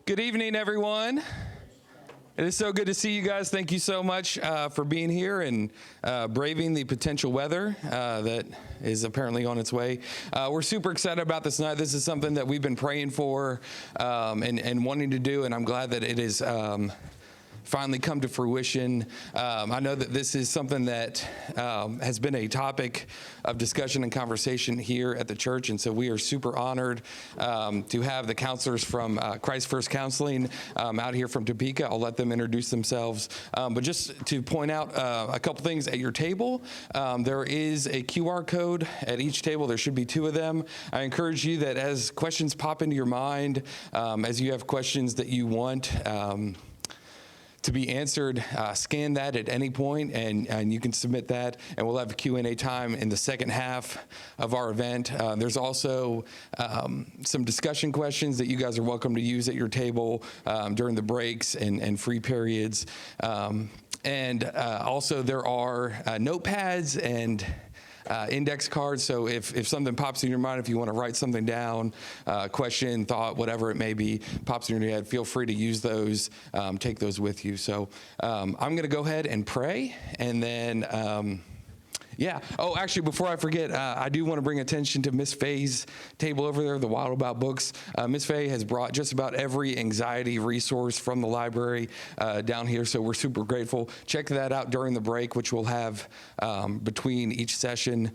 Good evening, everyone. It is so good to see you guys. Thank you so much for being here and braving the potential weather that is apparently on its way. We're super excited about this night. This is something that we've been praying for and wanting to do, and I'm glad that it is finally come to fruition. I know that this is something that has been a topic of discussion and conversation here at the church, and so we are super honored to have the counselors from Christ First Counseling out here from Topeka. I'll let them introduce themselves, but just to point out a couple things at your table, there is a QR code at each table. There should be 2 of them. I encourage you that as questions pop into your mind, as you have questions that you want to be answered, scan that at any point, and you can submit that, and we'll have a Q&A time in the second half of our event. There's also some discussion questions that you guys are welcome to use at your table during the breaks and free periods. And also there are notepads and index cards, so if something pops in your mind, if you want to write something down, question, thought, whatever it may be, pops in your head, feel free to use those, take those with you. So I'm going to go ahead and pray, and then Oh, actually, before I forget, I do want to bring attention to Miss Faye's table over there, the Wild About books. Miss Faye has brought just about every anxiety resource from the library down here, so we're super grateful. Check that out during the break, which we'll have between each session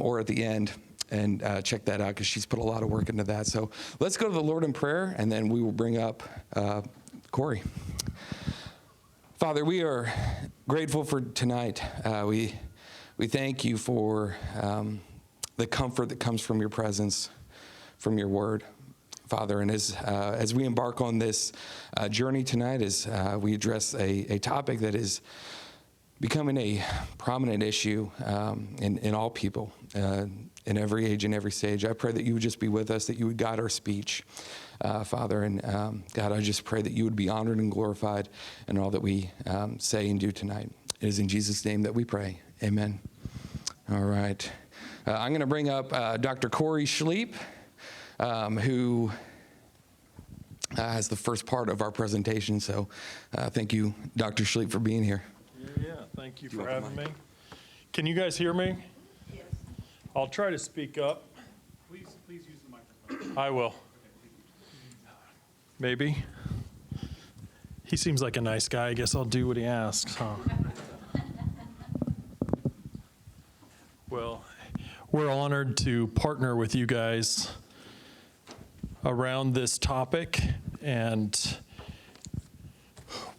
or at the end. And check that out because she's put a lot of work into that. So let's go to the Lord in prayer, and then we will bring up Corey. Father, we are grateful for tonight. We thank you for the comfort that comes from your presence, from your word, Father. And as we embark on this journey tonight, as we address a topic that is becoming a prominent issue in all people, in every age and every stage, I pray that you would just be with us, that you would guide our speech, Father. And God, I just pray that you would be honored and glorified in all that we say and do tonight. It is in Jesus' name that we pray. Amen. All right. I'm going to bring up Dr. Corey Schliep, who has the first part of our presentation. So thank you, Dr. Schliep, for being here. Yeah, thank you for having me. Can you guys hear me? Yes. I'll try to speak up. Please use the microphone. I will. Maybe. He seems like a nice guy. I guess I'll do what he asks, huh? Well, we're honored to partner with you guys around this topic, and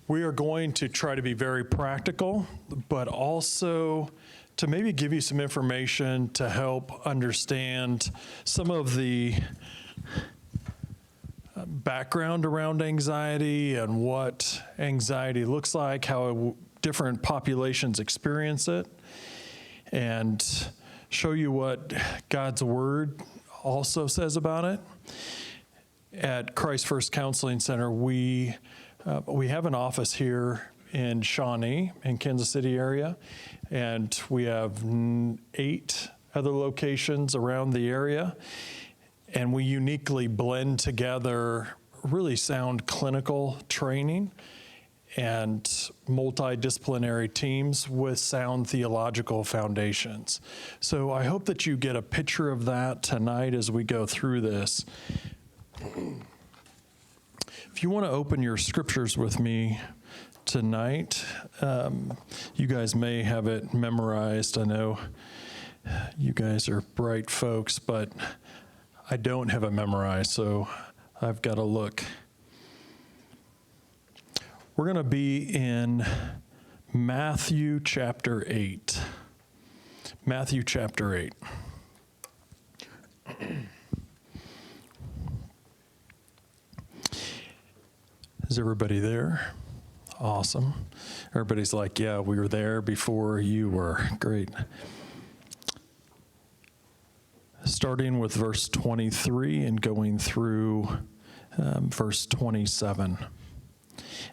we are going to try to be very practical, but also to maybe give you some information to help understand some of the background around anxiety and what anxiety looks like, how different populations experience it, and show you what God's Word also says about it. At Christ First Counseling Center, we have an office here in Shawnee, in Kansas City area, and we have 8 other locations around the area, and we uniquely blend together really sound clinical training and multidisciplinary teams with sound theological foundations. So I hope that you get a picture of that tonight as we go through this. If you want to open your scriptures with me tonight, you guys may have it memorized. I know you guys are bright folks, but I don't have it memorized, so I've got to look. We're going to be in Matthew chapter 8. Matthew chapter 8. Is everybody there? Awesome. Everybody's like, yeah, we were there before you were. Great. Starting with verse 23 and going through verse 27.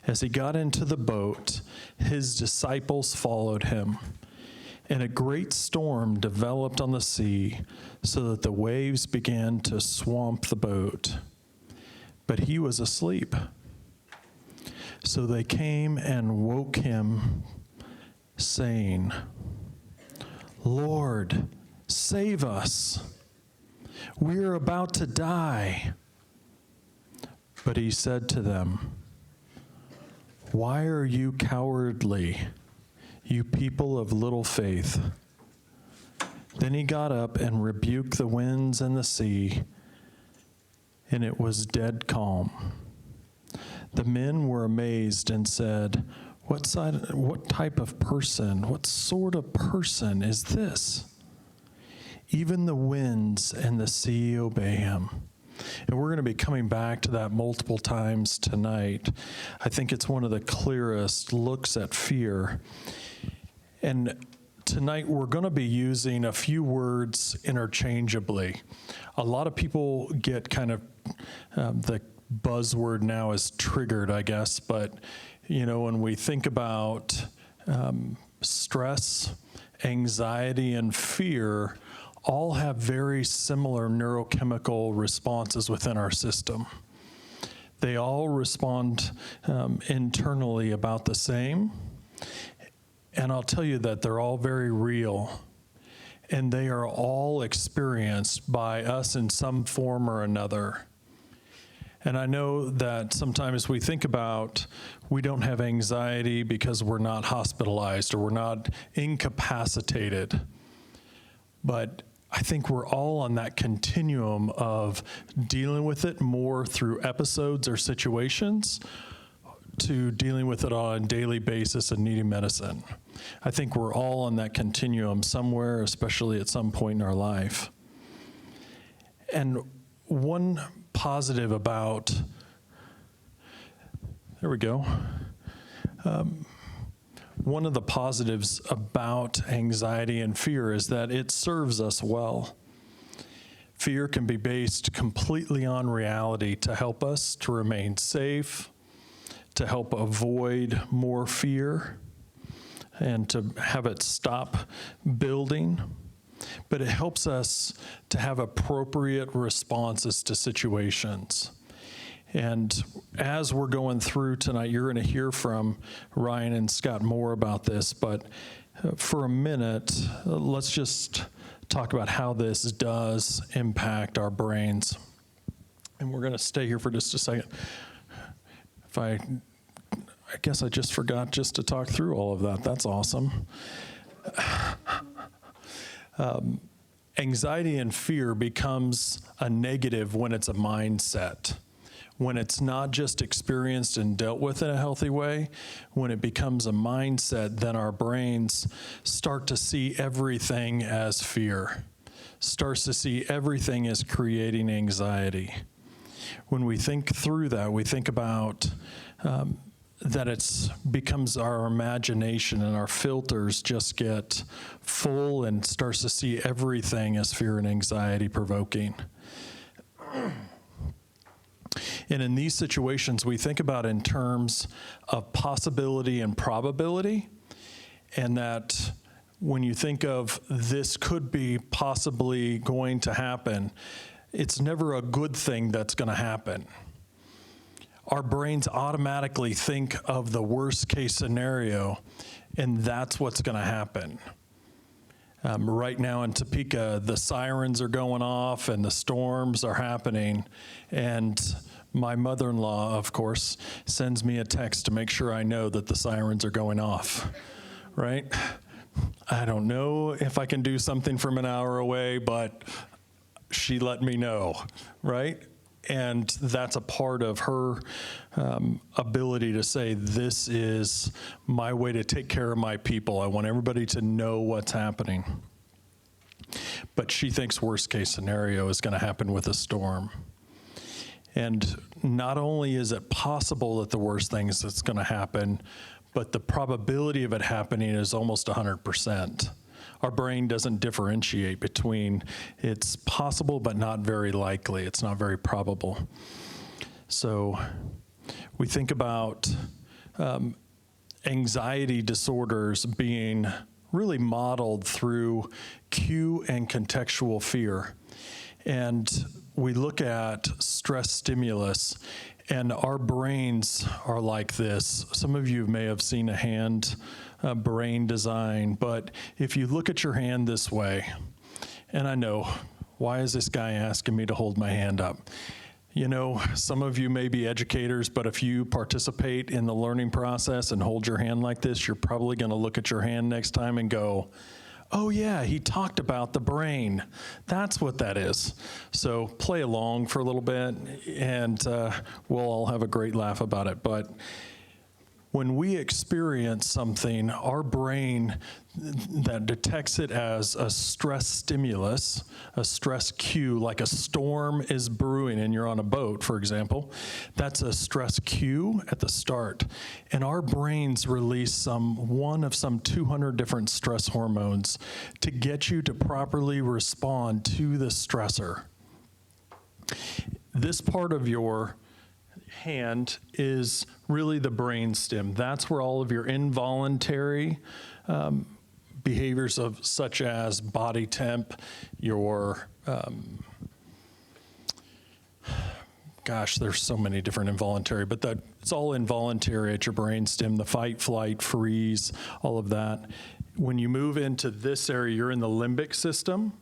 As he got into the boat, his disciples followed him, and a great storm developed on the sea, so that the waves began to swamp the boat. but he was asleep. So they came and woke him, saying, Lord, save us. We are about to die. But he said to them, why are you cowardly, you people of little faith? Then he got up and rebuked the winds and the sea, and it was dead calm. The men were amazed and said, what type of person, what sort of person is this? Even the winds and the sea obey him. And we're going to be coming back to that multiple times tonight. I think it's one of the clearest looks at fear. And tonight we're going to be using a few words interchangeably. A lot of people get kind of the buzzword now is triggered, I guess, but when we think about stress, anxiety, and fear, all have very similar neurochemical responses within our system. They all respond internally about the same, and I'll tell you that they're all very real, and they are all experienced by us in some form or another. And I know that sometimes we think about we don't have anxiety because we're not hospitalized or we're not incapacitated. But I think we're all on that continuum of dealing with it more through episodes or situations to dealing with it on a daily basis and needing medicine. I think we're all on that continuum somewhere, especially at some point in our life. And one positive about, one of the positives about anxiety and fear is that it serves us well. Fear can be based completely on reality to help us to remain safe, to help avoid more fear, and to have it stop building. But it helps us to have appropriate responses to situations. And as we're going through tonight, you're going to hear from Ryan and Scott more about this, but for a minute, let's just talk about how this does impact our brains. And we're going to stay here for just a second. I guess I just forgot just to talk through all of that. That's awesome. Anxiety and fear becomes a negative when it's a mindset. When it's not just experienced and dealt with in a healthy way, when it becomes a mindset, then our brains start to see everything as fear, starts to see everything as creating anxiety. When we think through that, we think about that it becomes our imagination and our filters just get full and starts to see everything as fear and anxiety provoking. And in these situations, we think about in terms of possibility and probability, and that when you think of this could be possibly going to happen, it's never a good thing that's going to happen. Our brains automatically think of the worst case scenario, and that's what's going to happen. Right now in Topeka, the sirens are going off and the storms are happening, and my mother-in-law, of course, sends me a text to make sure I know that the sirens are going off, right? I don't know if I can do something from an hour away, but she let me know, right? And that's a part of her ability to say, this is my way to take care of my people. I want everybody to know what's happening. But she thinks worst case scenario is going to happen with a storm. And not only is it possible that the worst thing is that's going to happen, but the probability of it happening is almost 100%. Our brain doesn't differentiate between it's possible but not very likely. It's not very probable. So we think about anxiety disorders being really modeled through cue and contextual fear. And we look at stress stimulus, and our brains are like this. Some of you may have seen a hand brain design, but if you look at your hand this way, and I know, why is this guy asking me to hold my hand up? You know, some of you may be educators, but if you participate in the learning process and hold your hand like this, you're probably going to look at your hand next time and go, oh yeah, he talked about the brain. That's what that is. So play along for a little bit, and we'll all have a great laugh about it. But when we experience something, our brain that detects it as a stress stimulus, a stress cue, like a storm is brewing and you're on a boat, for example, that's a stress cue at the start. And our brains release one of some 200 different stress hormones to get you to properly respond to the stressor. This part of your hand is really the brain stem. That's where all of your involuntary behaviors of such as body temp, your there's so many different involuntary, but it's all involuntary at your brain stem, the fight, flight, freeze, all of that. When you move into this area, you're in the limbic system,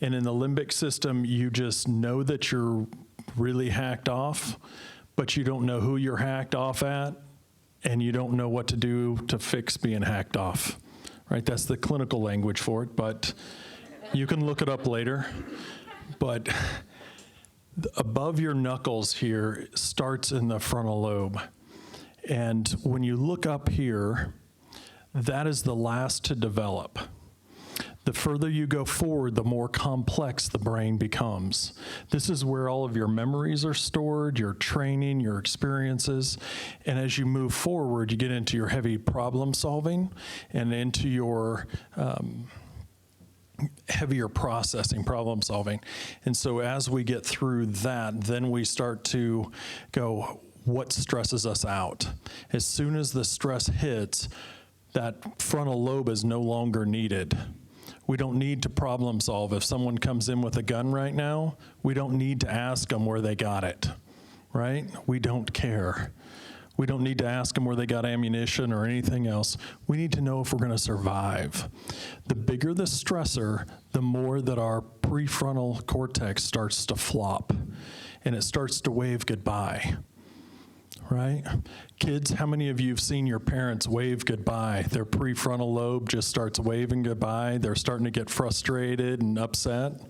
and in the limbic system, you just know that you're really hacked off, but you don't know who you're hacked off at, and you don't know what to do to fix being hacked off, right? That's the clinical language for it, but you can look it up later. But above your knuckles here starts in the frontal lobe. And when you look up here, that is the last to develop. The further you go forward, the more complex the brain becomes. This is where all of your memories are stored, your training, your experiences. And as you move forward, you get into your heavy problem solving and into your heavier processing, problem solving. And so as we get through that, then we start to go, what stresses us out? As soon as the stress hits, that frontal lobe is no longer needed. We don't need to problem solve. If someone comes in with a gun right now, we don't need to ask them where they got it, right? We don't care. We don't need to ask them where they got ammunition or anything else. We need to know if we're going to survive. The bigger the stressor, the more that our prefrontal cortex starts to flop, and it starts to wave goodbye. Right? Kids, how many of you have seen your parents wave goodbye? Their prefrontal lobe just starts waving goodbye. They're starting to get frustrated and upset.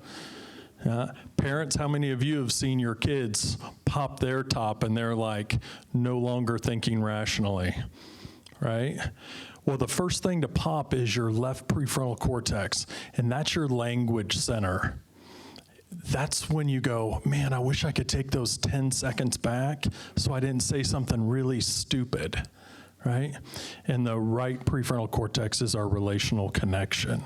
Parents, how many of you have seen your kids pop their top and they're like no longer thinking rationally? Right? Well, the first thing to pop is your left prefrontal cortex, and that's your language center. That's when you go, man, I wish I could take those 10 seconds back so I didn't say something really stupid, right? And the right prefrontal cortex is our relational connection.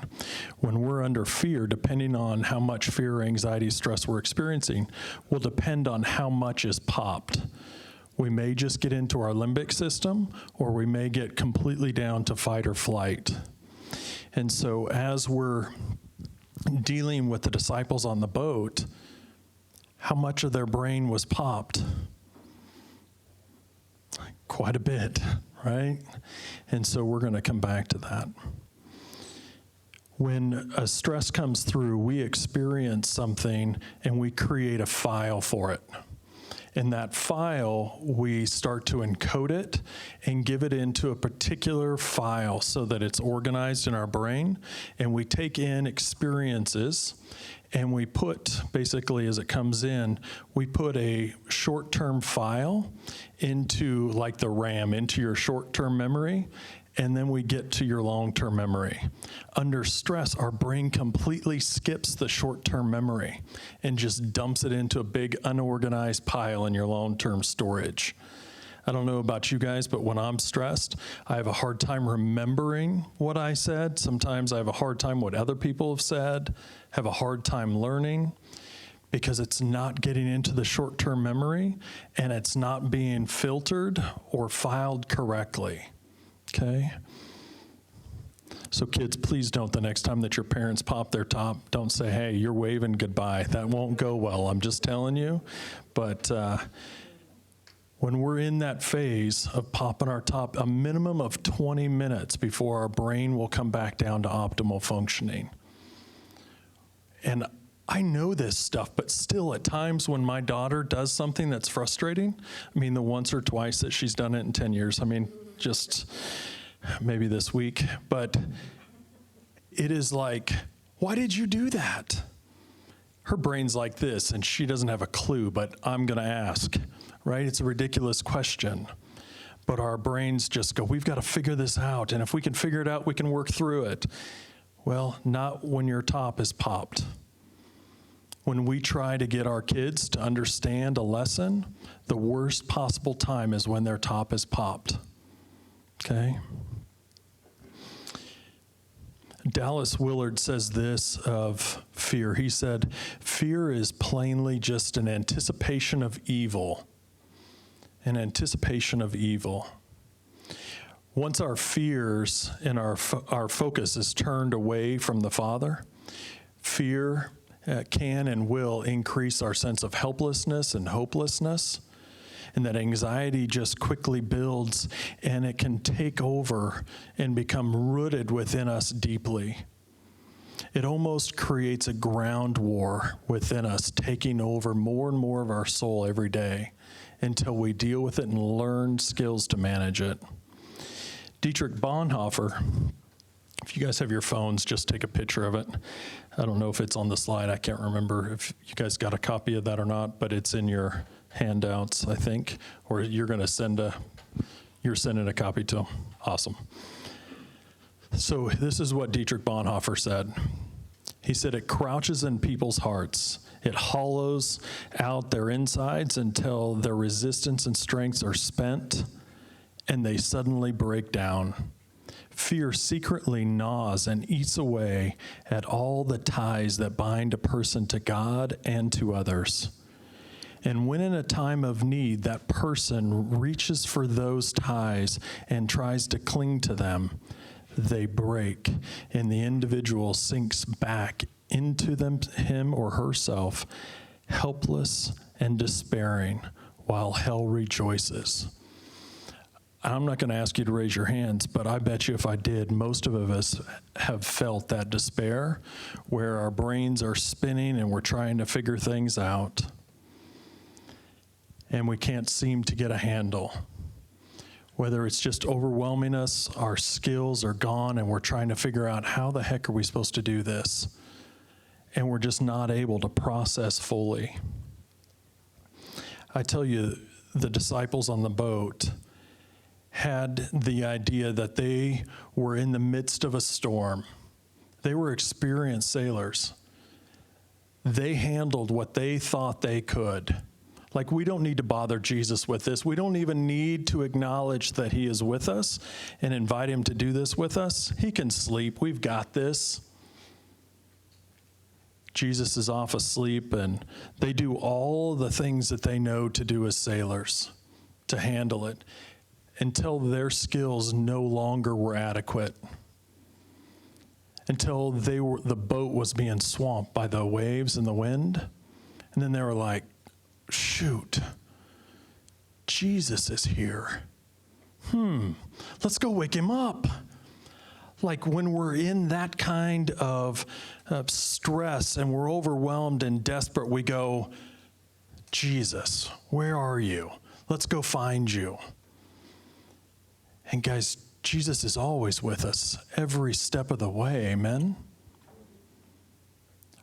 When we're under fear, depending on how much fear, anxiety, stress we're experiencing, will depend on how much is popped. We may just get into our limbic system, or we may get completely down to fight or flight. And so as we're dealing with the disciples on the boat, how much of their brain was popped? Quite a bit, right? And so we're going to come back to that. When a stress comes through, we experience something and we create a file for it. In that file, we start to encode it and give it into a particular file so that it's organized in our brain. And we take in experiences and we put, basically as it comes in, we put a short-term file into, like the RAM, into your short-term memory. And then we get to your long-term memory. Under stress, our brain completely skips the short-term memory and just dumps it into a big unorganized pile in your long-term storage. I don't know about you guys, but when I'm stressed, I have a hard time remembering what I said. Sometimes I have a hard time what other people have said, have a hard time learning, because it's not getting into the short-term memory and it's not being filtered or filed correctly. Okay? So kids, please don't, the next time that your parents pop their top, don't say, hey, you're waving goodbye. That won't go well, I'm just telling you. But when we're in that phase of popping our top, a minimum of 20 minutes before our brain will come back down to optimal functioning. And I know this stuff, but still at times when my daughter does something that's frustrating, I mean, the once or twice that she's done it in 10 years, I mean, just maybe this week, but it is like, why did you do that? Her brain's like this, and she doesn't have a clue, but I'm going to ask, right? It's a ridiculous question. But our brains just go, we've got to figure this out, and if we can figure it out, we can work through it. Well, not when your top is popped. When we try to get our kids to understand a lesson, the worst possible time is when their top is popped. Okay? Dallas Willard says this of fear. He said, fear is plainly just an anticipation of evil. An anticipation of evil. Once our fears and our focus is turned away from the Father, fear can and will increase our sense of helplessness and hopelessness. And that anxiety just quickly builds, and it can take over and become rooted within us deeply. It almost creates a ground war within us, taking over more and more of our soul every day until we deal with it and learn skills to manage it. Dietrich Bonhoeffer, if you guys have your phones, just take a picture of it. I don't know if it's on the slide. I can't remember if you guys got a copy of that or not, but it's in your handouts, I think, or you're sending a copy to them. Awesome. So this is what Dietrich Bonhoeffer said. He said, it crouches in people's hearts. It hollows out their insides until their resistance and strengths are spent, and they suddenly break down. Fear secretly gnaws and eats away at all the ties that bind a person to God and to others. And when in a time of need, that person reaches for those ties and tries to cling to them, they break, and the individual sinks back into him or herself, helpless and despairing, while hell rejoices. I'm not going to ask you to raise your hands, but I bet you if I did, most of us have felt that despair where our brains are spinning and we're trying to figure things out. And we can't seem to get a handle. Whether it's just overwhelming us, our skills are gone, and we're trying to figure out how the heck are we supposed to do this? And we're just not able to process fully. I tell you, the disciples on the boat had the idea that they were in the midst of a storm. They were experienced sailors. They handled what they thought they could. Like, we don't need to bother Jesus with this. We don't even need to acknowledge that he is with us and invite him to do this with us. He can sleep. We've got this. Jesus is off asleep, and they do all the things that they know to do as sailors to handle it until their skills no longer were adequate, until the boat was being swamped by the waves and the wind. And then they were like, shoot, Jesus is here. Let's go wake him up. Like when we're in that kind of stress and we're overwhelmed and desperate, we go, Jesus, where are you? Let's go find you. And guys, Jesus is always with us every step of the way, amen?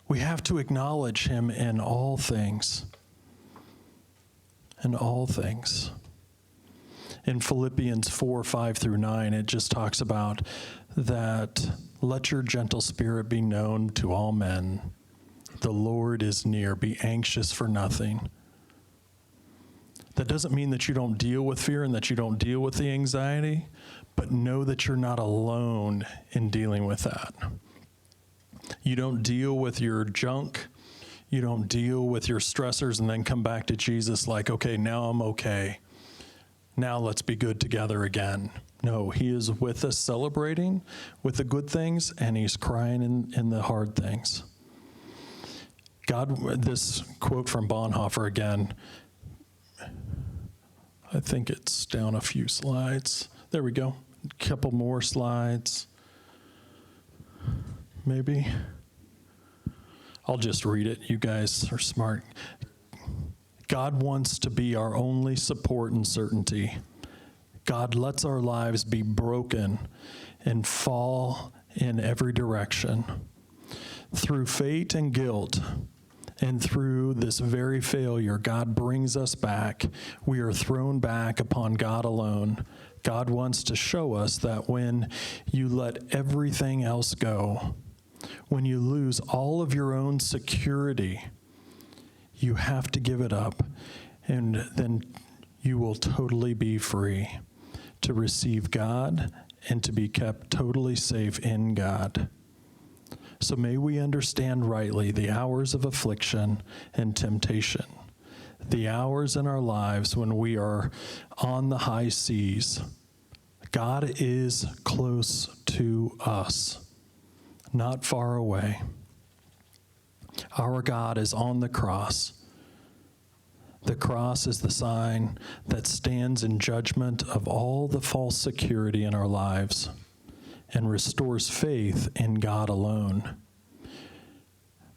We have to acknowledge him in all things. In all things. In Philippians 4:5-9, it just talks about that, let your gentle spirit be known to all men. The Lord is near. Be anxious for nothing. That doesn't mean that you don't deal with fear and that you don't deal with the anxiety, but know that you're not alone in dealing with that. You don't deal with your junk. You don't deal with your stressors and then come back to Jesus like, okay, now I'm okay. now let's be good together again. No, he is with us celebrating with the good things, and he's crying in the hard things. God, this quote from Bonhoeffer again, I think it's down a few slides. There we go. A couple more slides. Maybe. I'll just read it. You guys are smart. God wants to be our only support and certainty. God lets our lives be broken and fall in every direction. Through fate and guilt, and through this very failure, God brings us back. We are thrown back upon God alone. God wants to show us that when you let everything else go, when you lose all of your own security, you have to give it up, and then you will totally be free to receive God and to be kept totally safe in God. So may we understand rightly the hours of affliction and temptation, the hours in our lives when we are on the high seas. God is close to us, not far away. Our God is on the cross. The cross is the sign that stands in judgment of all the false security in our lives and restores faith in God alone.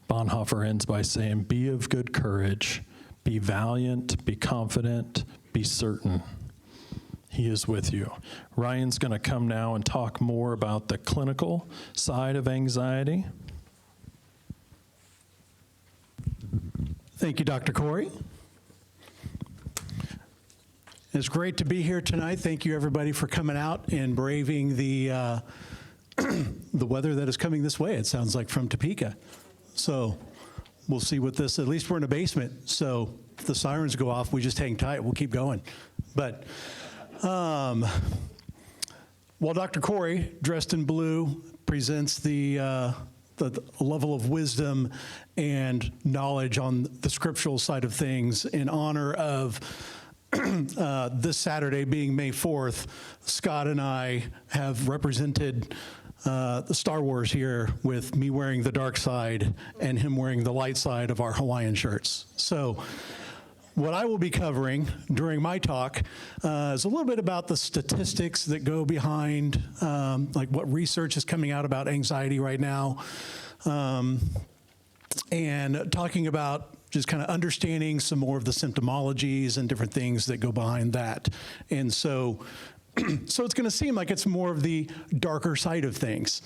Bonhoeffer ends by saying, "Be of good courage, be valiant, be confident, be certain. He is with you." Ryan's going to come now and talk more about the clinical side of anxiety. Thank you, Dr. Corey. It's great to be here tonight. Thank you, everybody, for coming out and braving the the weather that is coming this way, it sounds like, from Topeka. So we'll see what this, at least we're in a basement, so if the sirens go off, we just hang tight. We'll keep going. But while Dr. Corey, dressed in blue, presents the level of wisdom and knowledge on the scriptural side of things in honor of this Saturday being May 4th, Scott and I have represented the Star Wars here with me wearing the dark side and him wearing the light side of our Hawaiian shirts. So what I will be covering during my talk is a little bit about the statistics that go behind like what research is coming out about anxiety right now, and talking about just kind of understanding some more of the symptomologies and different things that go behind that. And so it's going to seem like it's more of the darker side of things.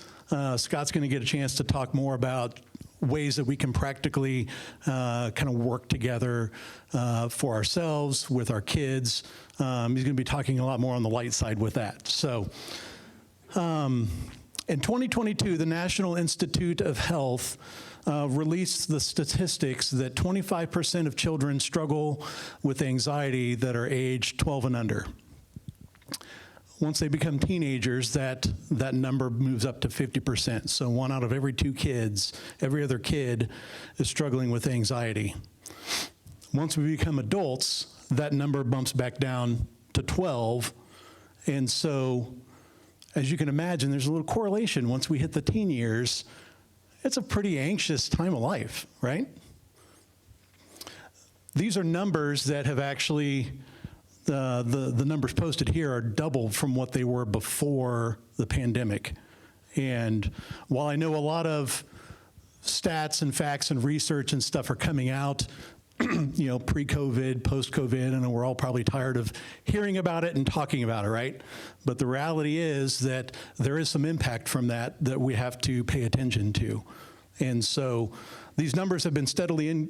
Scott's going to get a chance to talk more about ways that we can practically kind of work together for ourselves, with our kids. He's going to be talking a lot more on the light side with that. So in 2022, the National Institute of Health released the statistics that 25% of children struggle with anxiety that are aged 12 and under. Once they become teenagers, that number moves up to 50%. So 1 out of every 2 kids, every other kid, is struggling with anxiety. Once we become adults, that number bumps back down to 12. And so, as you can imagine, there's a little correlation. Once we hit the teen years, it's a pretty anxious time of life, right? These are numbers that have actually, the numbers posted here are doubled from what they were before the pandemic. And while I know a lot of stats and facts and research and stuff are coming out, you know, pre-COVID, post-COVID, and we're all probably tired of hearing about it and talking about it, right? But the reality is that there is some impact from that we have to pay attention to. And so these numbers have been steadily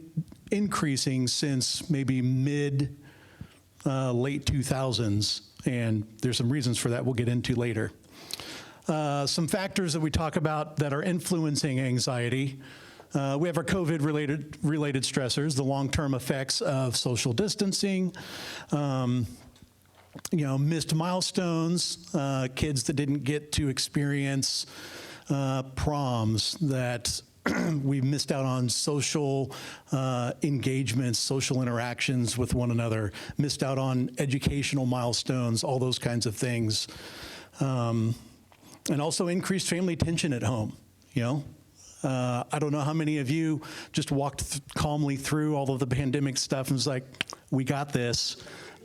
increasing since maybe late 2000s, and there's some reasons for that we'll get into later. Some factors that we talk about that are influencing anxiety. We have our COVID-related stressors, the long-term effects of social distancing, missed milestones, kids that didn't get to experience proms that We've missed out on social engagements, social interactions with one another, missed out on educational milestones, all those kinds of things. And also increased family tension at home, you know. I don't know how many of you just walked calmly through all of the pandemic stuff and was like, we got this.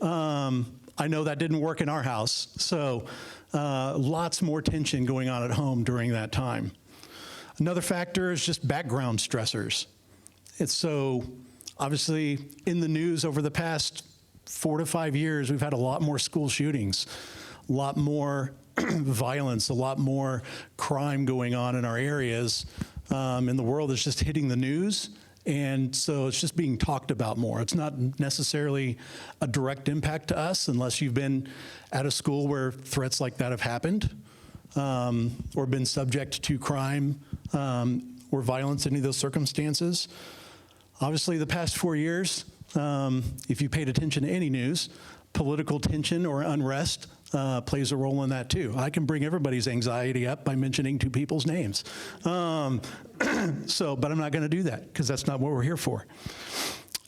I know that didn't work in our house. So lots more tension going on at home during that time. Another factor is just background stressors. It's so obviously in the news over the past 4 to 5 years, we've had a lot more school shootings, a lot more violence, a lot more crime going on in our areas. And the world is just hitting the news. And so it's just being talked about more. It's not necessarily a direct impact to us unless you've been at a school where threats like that have happened, or been subject to crime or violence, any of those circumstances. Obviously, the past 4 years, if you paid attention to any news, political tension or unrest plays a role in that too. I can bring everybody's anxiety up by mentioning 2 people's names. But I'm not going to do that because that's not what we're here for.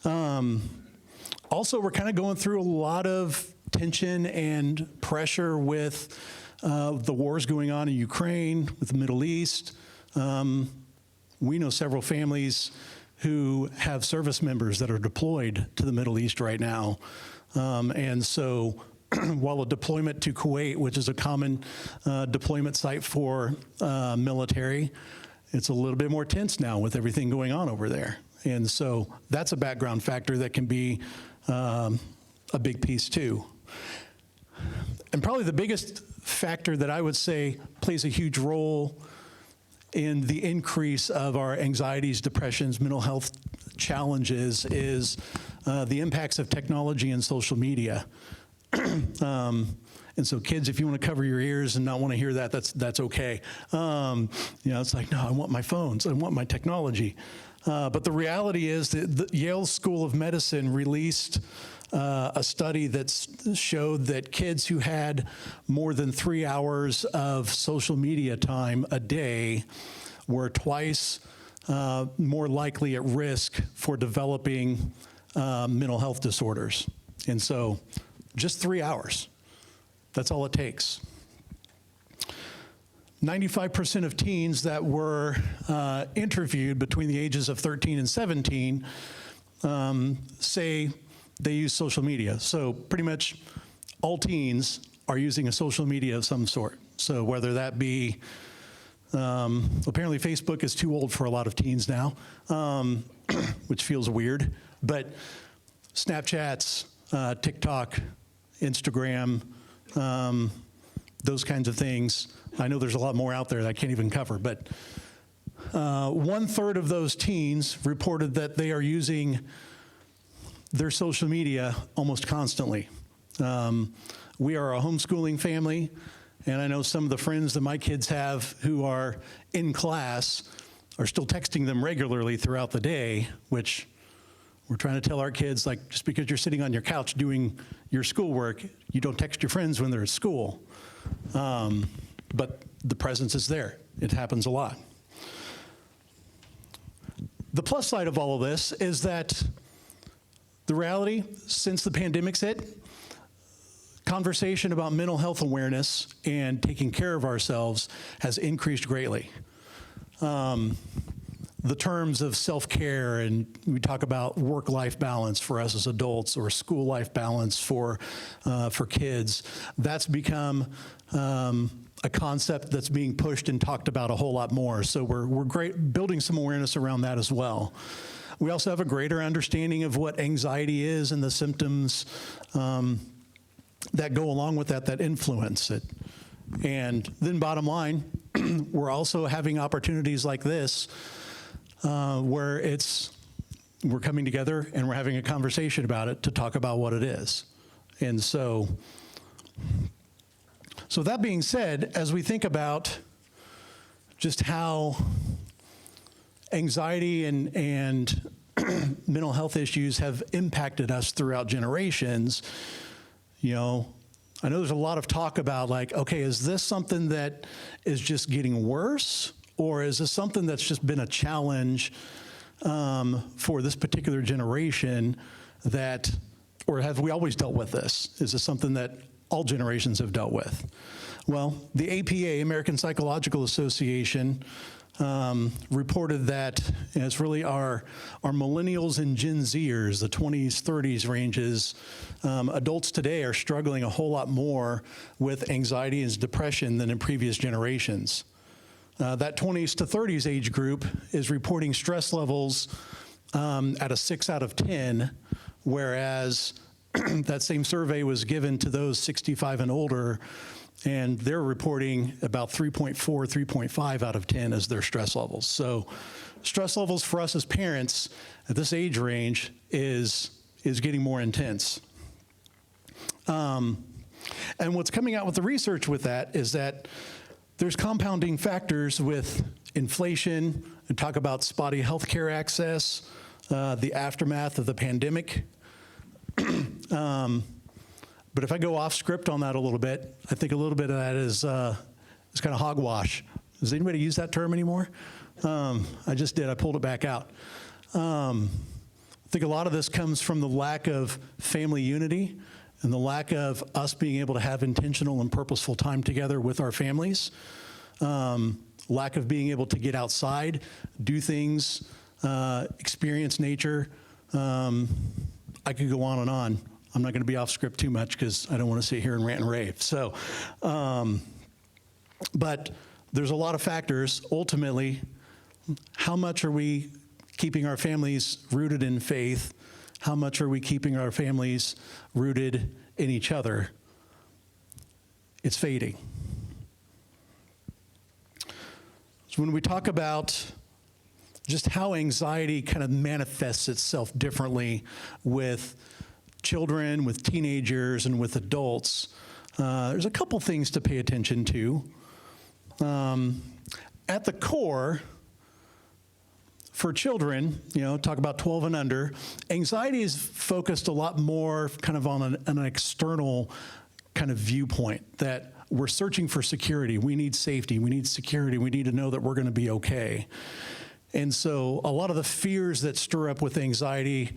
Also, we're kind of going through a lot of tension and pressure with the wars going on in Ukraine, with the Middle East. We know several families who have service members that are deployed to the Middle East right now. And so while a deployment to Kuwait, which is a common deployment site for military, it's a little bit more tense now with everything going on over there. And so that's a background factor that can be a big piece too. And probably the biggest factor that I would say plays a huge role in the increase of our anxieties, depressions, mental health challenges is the impacts of technology and social media. And so kids, if you want to cover your ears and not want to hear that, that's okay. It's like, no, I want my phones, I want my technology. But the reality is that the Yale School of Medicine released a study that showed that kids who had more than 3 hours of social media time a day were twice more likely at risk for developing mental health disorders. And so just 3 hours, that's all it takes. 95% of teens that were interviewed between the ages of 13 and 17 say they use social media. So pretty much all teens are using a social media of some sort. So whether that be, apparently Facebook is too old for a lot of teens now, which feels weird, but Snapchats, TikTok, Instagram, those kinds of things. I know there's a lot more out there that I can't even cover, but 1/3 of those teens reported that they are using their social media almost constantly. We are a homeschooling family, and I know some of the friends that my kids have who are in class are still texting them regularly throughout the day, which we're trying to tell our kids, like, just because you're sitting on your couch doing your schoolwork, you don't text your friends when they're at school. But the presence is there. It happens a lot. The plus side of all of this is that the reality, since the pandemic's hit, conversation about mental health awareness and taking care of ourselves has increased greatly. The terms of self-care, and we talk about work-life balance for us as adults, or school-life balance for kids, that's become a concept that's being pushed and talked about a whole lot more. So we're building some awareness around that as well. We also have a greater understanding of what anxiety is and the symptoms that go along with that influence it. And then bottom line, we're also having opportunities like this where we're coming together and we're having a conversation about it to talk about what it is. And so that being said, as we think about just how anxiety and mental health issues have impacted us throughout generations, I know there's a lot of talk about, like, okay, is this something that is just getting worse, Or is this something that's just been a challenge for this particular generation or have we always dealt with this? Is this something that all generations have dealt with? Well, the APA, American Psychological Association, reported that it's really our millennials and Gen Zers, the 20s, 30s ranges. Adults today are struggling a whole lot more with anxiety and depression than in previous generations. That 20s to 30s age group is reporting stress levels at a 6 out of 10, whereas that same survey was given to those 65 and older, and they're reporting about 3.4, 3.5 out of 10 as their stress levels. So stress levels for us as parents at this age range is getting more intense. And what's coming out with the research with that is that there's compounding factors with inflation, and talk about spotty healthcare access, the aftermath of the pandemic. But if I go off script on that a little bit, I think a little bit of that is kind of hogwash. Does anybody use that term anymore? I just did. I pulled it back out. I think a lot of this comes from the lack of family unity and the lack of us being able to have intentional and purposeful time together with our families. Lack of being able to get outside, do things, experience nature. I could go on and on. I'm not going to be off script too much because I don't want to sit here and rant and rave. So, but there's a lot of factors. Ultimately, how much are we keeping our families rooted in faith? How much are we keeping our families rooted in each other? It's fading. So when we talk about just how anxiety kind of manifests itself differently with children, with teenagers, and with adults, there's a couple things to pay attention to. At the core, for children, talk about 12 and under, anxiety is focused a lot more kind of on an external kind of viewpoint, that we're searching for security. We need safety. We need security. We need to know that we're going to be okay. And so a lot of the fears that stir up with anxiety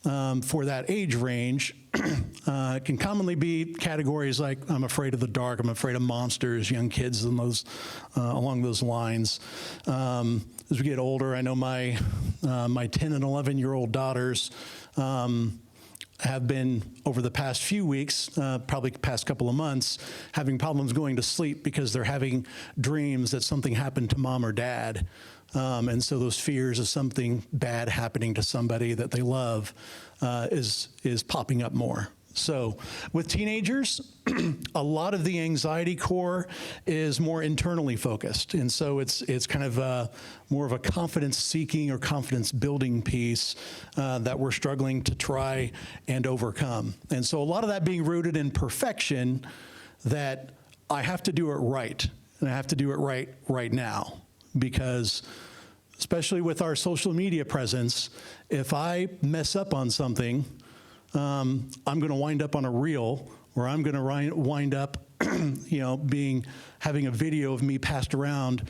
for that age range can commonly be categories like I'm afraid of the dark, I'm afraid of monsters, young kids, and those along those lines. As we get older, I know my 10 and 11-year-old daughters have been, over the past few weeks, probably past couple of months, having problems going to sleep because they're having dreams that something happened to mom or dad. And so those fears of something bad happening to somebody that they love is popping up more. So with teenagers, a lot of the anxiety core is more internally focused. And so it's kind of more of a confidence-seeking or confidence-building piece that we're struggling to try and overcome. And so a lot of that being rooted in perfection, that I have to do it right, and I have to do it right now. Because especially with our social media presence, if I mess up on something, I'm going to wind up on a reel, or I'm going to wind up, having a video of me passed around,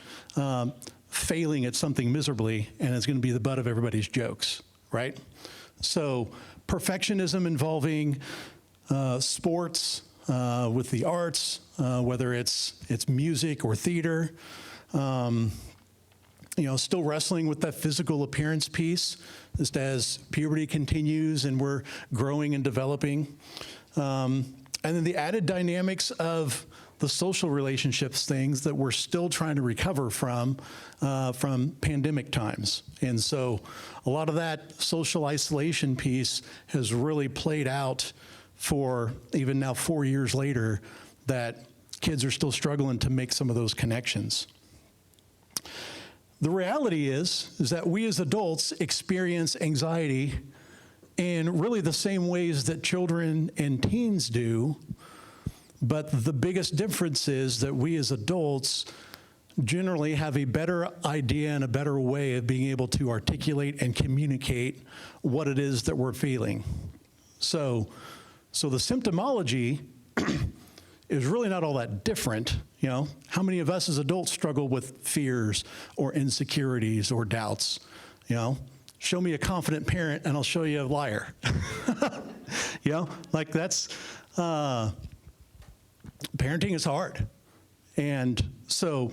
failing at something miserably, and it's going to be the butt of everybody's jokes, right? So perfectionism involving sports, with the arts, whether it's music or theater. Still wrestling with that physical appearance piece, just as puberty continues and we're growing and developing. And then the added dynamics of the social relationships things that we're still trying to recover from pandemic times. And so a lot of that social isolation piece has really played out for even now 4 years later, that kids are still struggling to make some of those connections. The reality is that we as adults experience anxiety in really the same ways that children and teens do, but the biggest difference is that we as adults generally have a better idea and a better way of being able to articulate and communicate what it is that we're feeling. So the symptomology is really not all that different. You know, how many of us as adults struggle with fears or insecurities or doubts? You know, show me a confident parent and I'll show you a liar. You know, like that's, parenting is hard. And so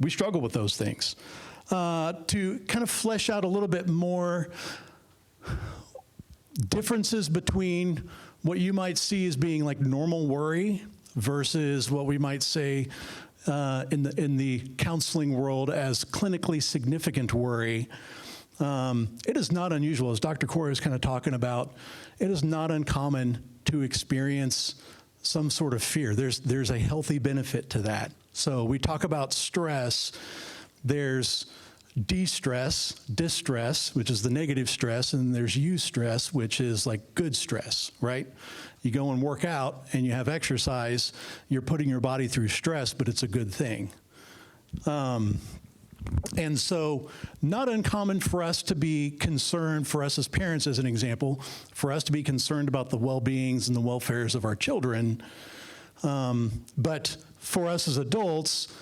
we struggle with those things. To kind of flesh out a little bit more differences between what you might see as being like normal worry versus what we might say in the counseling world as clinically significant worry. It is not unusual, as Dr. Corey was kind of talking about, it is not uncommon to experience some sort of fear. There's a healthy benefit to that. So we talk about stress. There's de-stress, distress, which is the negative stress, and there's eustress, which is like good stress, right? You go and work out and you have exercise, you're putting your body through stress, but it's a good thing. And so not uncommon for us to be concerned, for us as parents as an example, for us to be concerned about the well-beings and the welfares of our children. But for us as adults,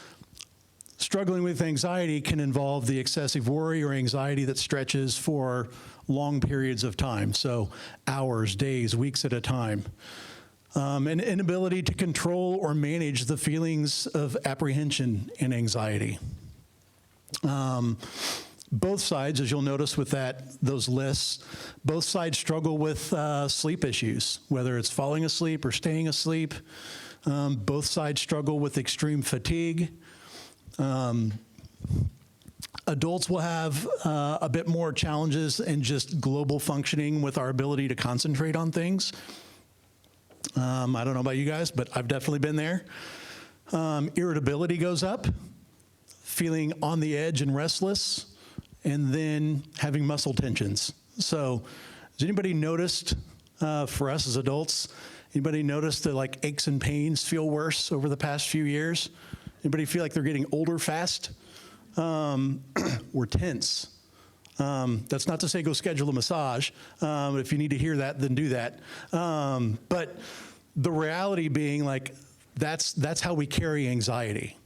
struggling with anxiety can involve the excessive worry or anxiety that stretches for long periods of time, so hours, days, weeks at a time. An inability to control or manage the feelings of apprehension and anxiety. Both sides, as you'll notice with those lists, both sides struggle with sleep issues, whether it's falling asleep or staying asleep. Both sides struggle with extreme fatigue. Adults will have a bit more challenges in just global functioning with our ability to concentrate on things. I don't know about you guys, but I've definitely been there. Irritability goes up, feeling on the edge and restless, and then having muscle tensions. So has anybody noticed, for us as adults, anybody noticed that like aches and pains feel worse over the past few years? Anybody feel like they're getting older fast? We're tense. That's not to say go schedule a massage. If you need to hear that, then do that. But the reality being like, that's how we carry anxiety.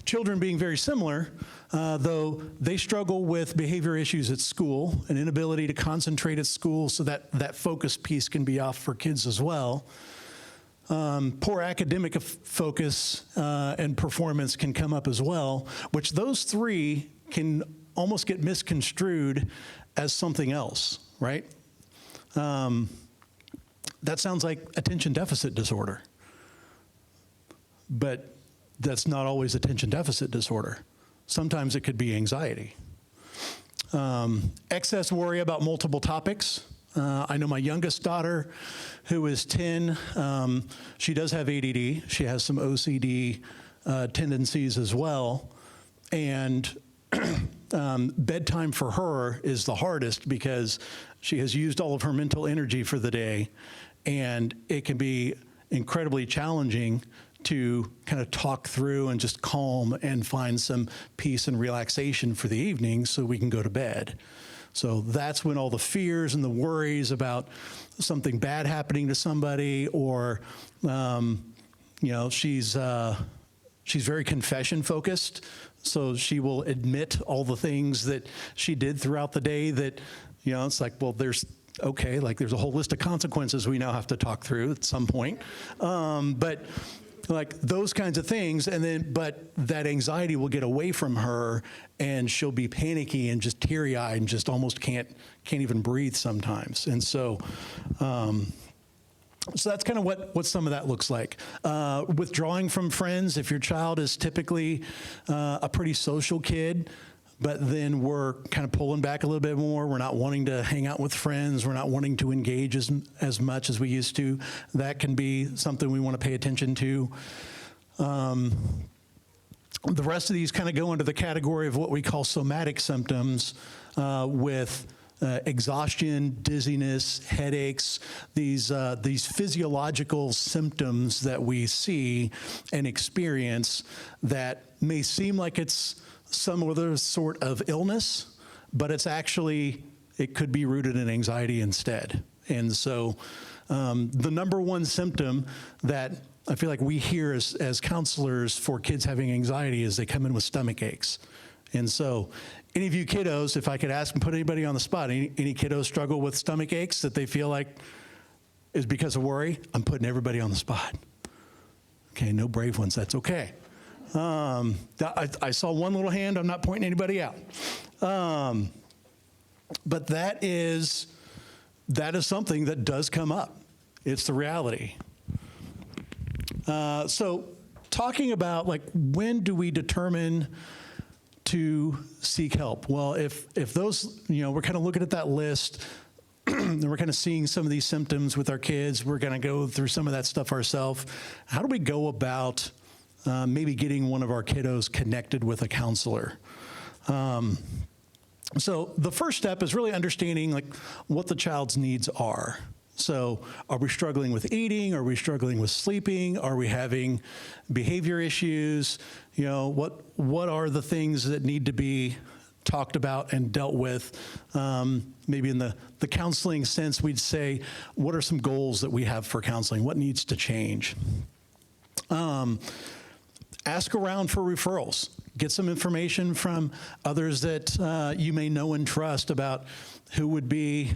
Children being very similar, though they struggle with behavior issues at school, an inability to concentrate at school, so that focus piece can be off for kids as well. Poor academic focus and performance can come up as well, which those three can almost get misconstrued as something else, right? That sounds like attention deficit disorder, but that's not always attention deficit disorder. Sometimes it could be anxiety. Excess worry about multiple topics. I know my youngest daughter, who is 10, she does have ADD. She has some OCD tendencies as well. And bedtime for her is the hardest because she has used all of her mental energy for the day. And it can be incredibly challenging to kind of talk through and just calm and find some peace and relaxation for the evening so we can go to bed. So that's when all the fears and the worries about something bad happening to somebody, or she's very confession focused. So she will admit all the things that she did throughout the day that, it's like, well, there's a whole list of consequences we now have to talk through at some point. But like those kinds of things, but that anxiety will get away from her and she'll be panicky and just teary-eyed and just almost can't even breathe sometimes. And so that's kind of what some of that looks like. Withdrawing from friends, if your child is typically a pretty social kid, but then we're kind of pulling back a little bit more. We're not wanting to hang out with friends. We're not wanting to engage as much as we used to. That can be something we want to pay attention to. The rest of these kind of go into the category of what we call somatic symptoms with exhaustion, dizziness, headaches, these physiological symptoms that we see and experience that may seem like it's some other sort of illness, but it could be rooted in anxiety instead. And so The number one symptom that I feel like we hear as counselors for kids having anxiety is they come in with stomach aches. And so any of you kiddos, if I could ask and put anybody on the spot, any kiddos struggle with stomach aches that they feel like is because of worry? I'm putting everybody on the spot. Okay, no brave ones, that's okay. I saw one little hand, I'm not pointing anybody out. But that is something that does come up. It's the reality. So talking about like when do we determine to seek help? Well, if those, we're kind of looking at that list and we're kind of seeing some of these symptoms with our kids, we're going to go through some of that stuff ourselves. How do we go about maybe getting one of our kiddos connected with a counselor? So the first step is really understanding like what the child's needs are. So are we struggling with eating? Are we struggling with sleeping? Are we having behavior issues? What are the things that need to be talked about and dealt with? Maybe in the counseling sense, we'd say, what are some goals that we have for counseling? What needs to change? Ask around for referrals. Get some information from others that you may know and trust about who would be,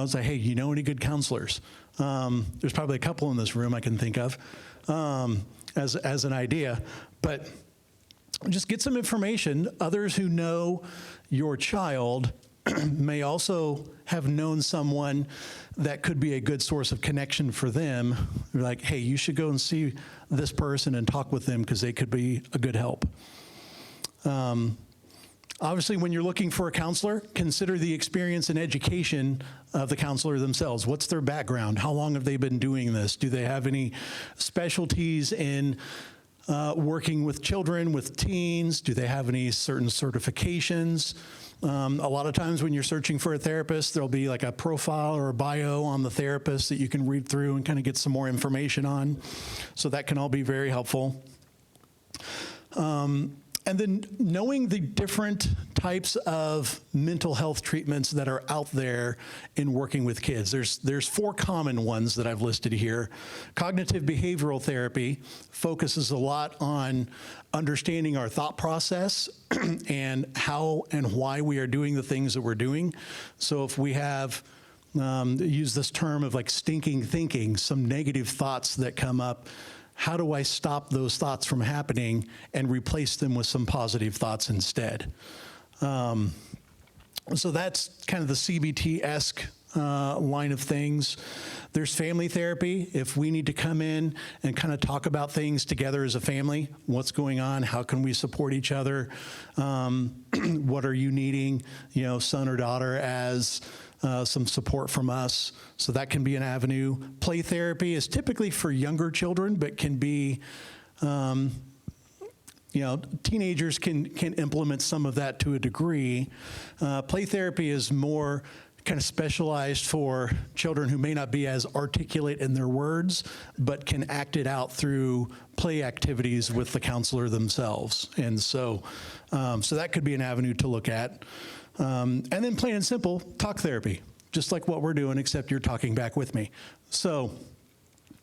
say, hey, any good counselors? There's probably a couple in this room I can think of as an idea, but just get some information. Others who know your child may also have known someone that could be a good source of connection for them. Like, hey, you should go and see this person and talk with them because they could be a good help. Obviously, when you're looking for a counselor, consider the experience and education of the counselor themselves. What's their background? How long have they been doing this? Do they have any specialties in working with children, with teens? Do they have any certain certifications? A lot of times when you're searching for a therapist, there'll be like a profile or a bio on the therapist that you can read through and kind of get some more information on. So that can all be very helpful. And then knowing the different types of mental health treatments that are out there in working with kids. There's 4 common ones that I've listed here. Cognitive behavioral therapy focuses a lot on understanding our thought process and how and why we are doing the things that we're doing. So if we have use this term of like stinking thinking, some negative thoughts that come up, how do I stop those thoughts from happening and replace them with some positive thoughts instead? So that's kind of the CBT-esque line of things. There's family therapy. If we need to come in and kind of talk about things together as a family, what's going on, how can we support each other, what are you needing, son or daughter, as some support from us. So that can be an avenue. Play therapy is typically for younger children, but can be, teenagers can implement some of that to a degree. Play therapy is more kind of specialized for children who may not be as articulate in their words, but can act it out through play activities with the counselor themselves. And so that could be an avenue to look at. And then plain and simple, talk therapy, just like what we're doing, except you're talking back with me. So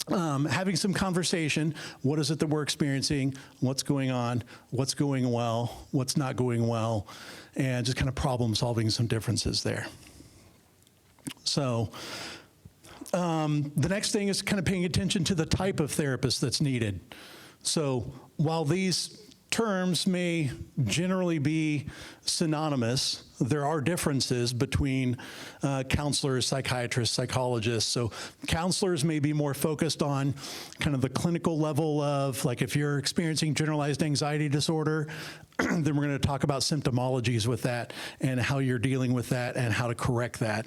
having some conversation, what is it that we're experiencing, what's going on, what's going well, what's not going well, and just kind of problem solving some differences there. So the next thing is kind of paying attention to the type of therapist that's needed. So while these terms may generally be synonymous, there are differences between counselors, psychiatrists, psychologists. So counselors may be more focused on kind of the clinical level of, like, if you're experiencing generalized anxiety disorder, then we're going to talk about symptomologies with that and how you're dealing with that and how to correct that.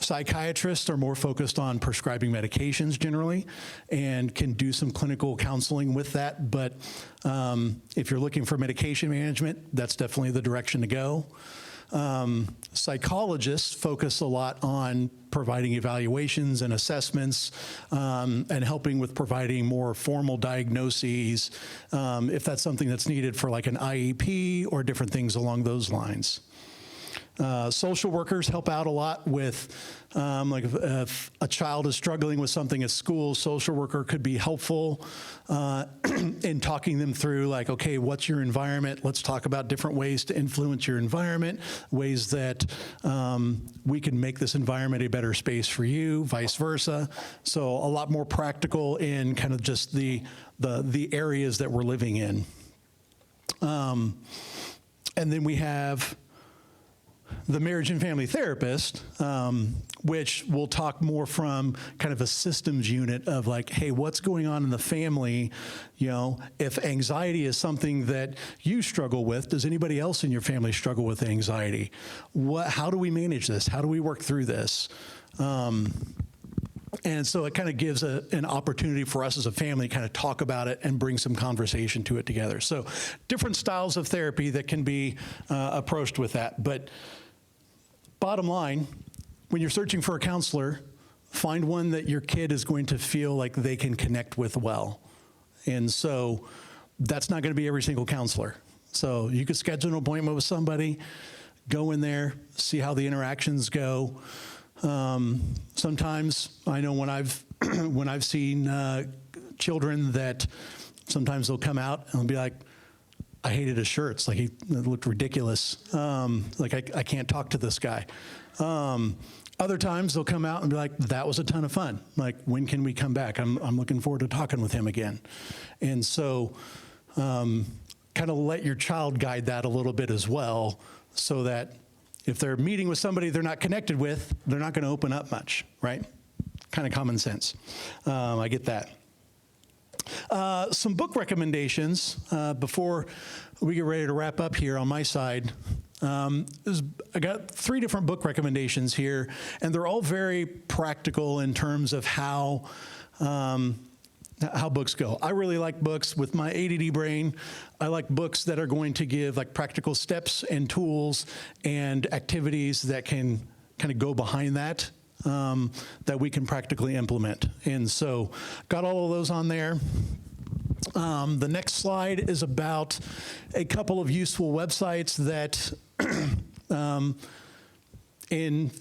Psychiatrists are more focused on prescribing medications generally and can do some clinical counseling with that. But if you're looking for medication management, that's definitely the direction to go. Psychologists focus a lot on providing evaluations and assessments and helping with providing more formal diagnoses if that's something that's needed for like an IEP or different things along those lines. Social workers help out a lot with, like if a child is struggling with something at school, social worker could be helpful in talking them through like, okay, what's your environment? Let's talk about different ways to influence your environment, ways that we can make this environment a better space for you, vice versa. So a lot more practical in kind of just the areas that we're living in. And then we have the marriage and family therapist, which will talk more from kind of a systems unit of like, hey, what's going on in the family? You know, if anxiety is something that you struggle with, does anybody else in your family struggle with anxiety? How do we manage this? How do we work through this? And so it kind of gives an opportunity for us as a family to kind of talk about it and bring some conversation to it together. So different styles of therapy that can be approached with that. But bottom line, when you're searching for a counselor, find one that your kid is going to feel like they can connect with well. And so that's not going to be every single counselor. So you could schedule an appointment with somebody, go in there, see how the interactions go. Sometimes I know when I've seen children that sometimes they'll come out and they'll be like, I hated his shirts. Like it looked ridiculous. Like I can't talk to this guy. Other times they'll come out and be like, that was a ton of fun. Like, when can we come back? I'm looking forward to talking with him again. And so kind of let your child guide that a little bit as well, so that if they're meeting with somebody they're not connected with, they're not going to open up much, right? Kind of common sense. I get that. Some book recommendations before we get ready to wrap up here on my side. I got 3 different book recommendations here, and they're all very practical in terms of how books go. I really like books. With my ADD brain, I like books that are going to give like practical steps and tools and activities that can kind of go behind that, that we can practically implement. And so got all of those on there. The next slide is about a couple of useful websites that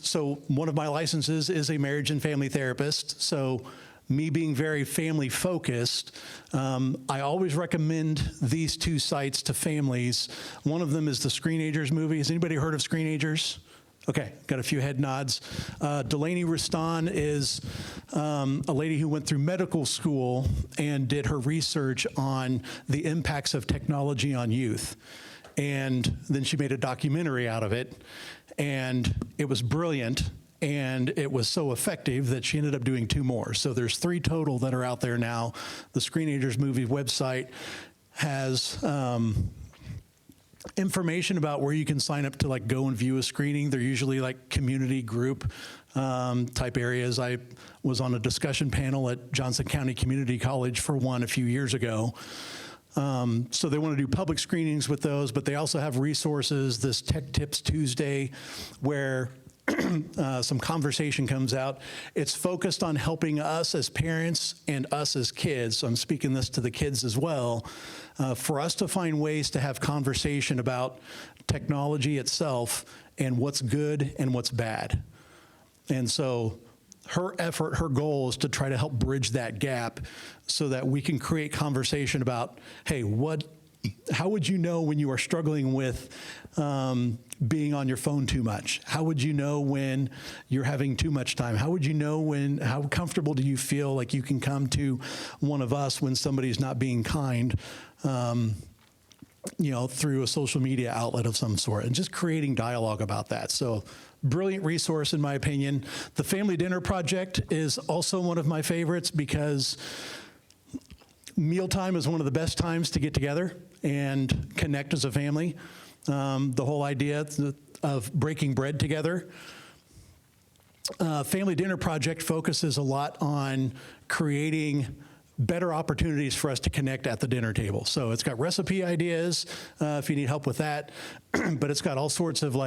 so one of my licenses is a marriage and family therapist. So me being very family focused, I always recommend these 2 sites to families. One of them is the Screenagers movie. Has anybody heard of Screenagers? Okay, got a few head nods. Delaney Rustan is a lady who went through medical school and did her research on the impacts of technology on youth. And then she made a documentary out of it, and it was brilliant, and it was so effective that she ended up doing 2 more. So there's 3 total that are out there now. The Screenagers movie website has information about where you can sign up to like go and view a screening. They're usually like community group type areas. I was on a discussion panel at Johnson County Community College for one a few years ago. So they want to do public screenings with those, but they also have resources, this Tech Tips Tuesday, where some conversation comes out. It's focused on helping us as parents and us as kids. So I'm speaking this to the kids as well, for us to find ways to have conversation about technology itself and what's good and what's bad. And so her effort, her goal is to try to help bridge that gap so that we can create conversation about, hey, how would you know when you are struggling with being on your phone too much? How would you know when you're having too much time? How would you know how comfortable do you feel like you can come to one of us when somebody's not being kind, through a social media outlet of some sort, and just creating dialogue about that. So brilliant resource in my opinion. The Family Dinner Project is also one of my favorites because mealtime is one of the best times to get together and connect as a family. The whole idea of breaking bread together. Family Dinner Project focuses a lot on creating better opportunities for us to connect at the dinner table. So it's got recipe ideas if you need help with that, but it's got all sorts of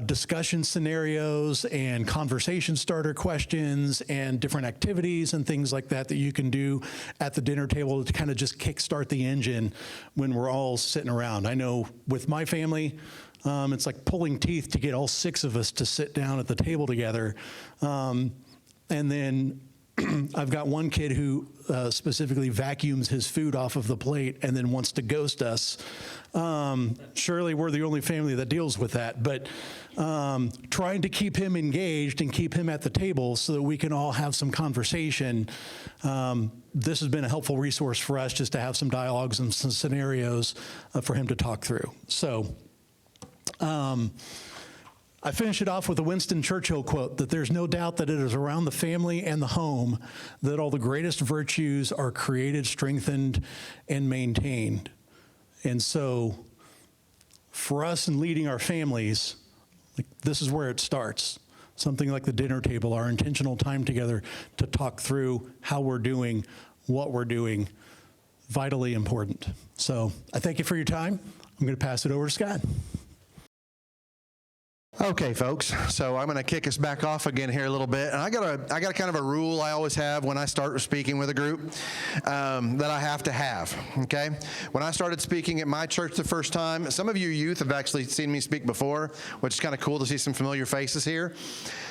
discussion scenarios and conversation starter questions and different activities and things like that you can do at the dinner table to kind of just kickstart the engine when we're all sitting around. I know with my family, It's like pulling teeth to get all 6 of us to sit down at the table together. And then I've got one kid who specifically vacuums his food off of the plate and then wants to ghost us. Surely we're the only family that deals with that, but trying to keep him engaged and keep him at the table so that we can all have some conversation. This has been a helpful resource for us just to have some dialogues and some scenarios for him to talk through. So I finish it off with a Winston Churchill quote that there's no doubt that it is around the family and the home that all the greatest virtues are created, strengthened, and maintained. And so for us in leading our families, this is where it starts. Something like the dinner table, our intentional time together to talk through how we're doing, what we're doing, vitally important. So I thank you for your time. I'm going to pass it over to Scott. Okay, folks, so I'm going to kick us back off again here a little bit. And I got a kind of a rule I always have when I start speaking with a group that I have to have, okay? When I started speaking at my church the first time, some of you youth have actually seen me speak before, which is kind of cool to see some familiar faces here.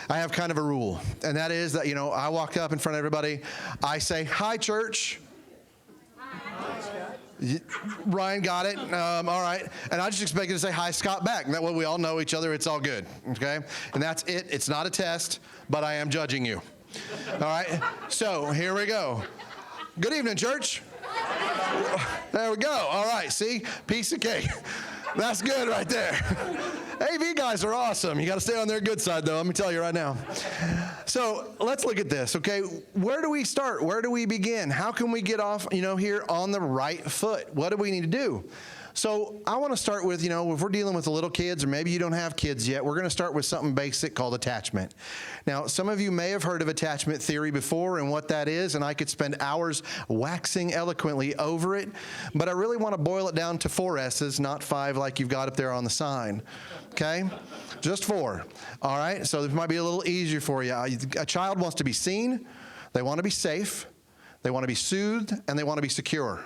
I have kind of a rule, and that is that, I walk up in front of everybody, I say, "Hi, church." Ryan got it. All right. And I just expected to say, "Hi, Scott," back. That way we all know each other. It's all good. Okay? And that's it. It's not a test, but I am judging you. All right? So here we go. Good evening, church. There we go. All right. See? Piece of cake. That's good right there. AV guys are awesome. You got to stay on their good side, though. Let me tell you right now. So let's look at this, okay? Where do we start? Where do we begin? How can we get off, here on the right foot? What do we need to do? So I want to start with, if we're dealing with the little kids, or maybe you don't have kids yet, we're going to start with something basic called attachment. Now, some of you may have heard of attachment theory before and what that is, and I could spend hours waxing eloquently over it, but I really want to boil it down to 4 S's, not 5 like you've got up there on the sign, okay? Just 4, all right? So this might be a little easier for you. A child wants to be seen, they want to be safe, they want to be soothed, and they want to be secure.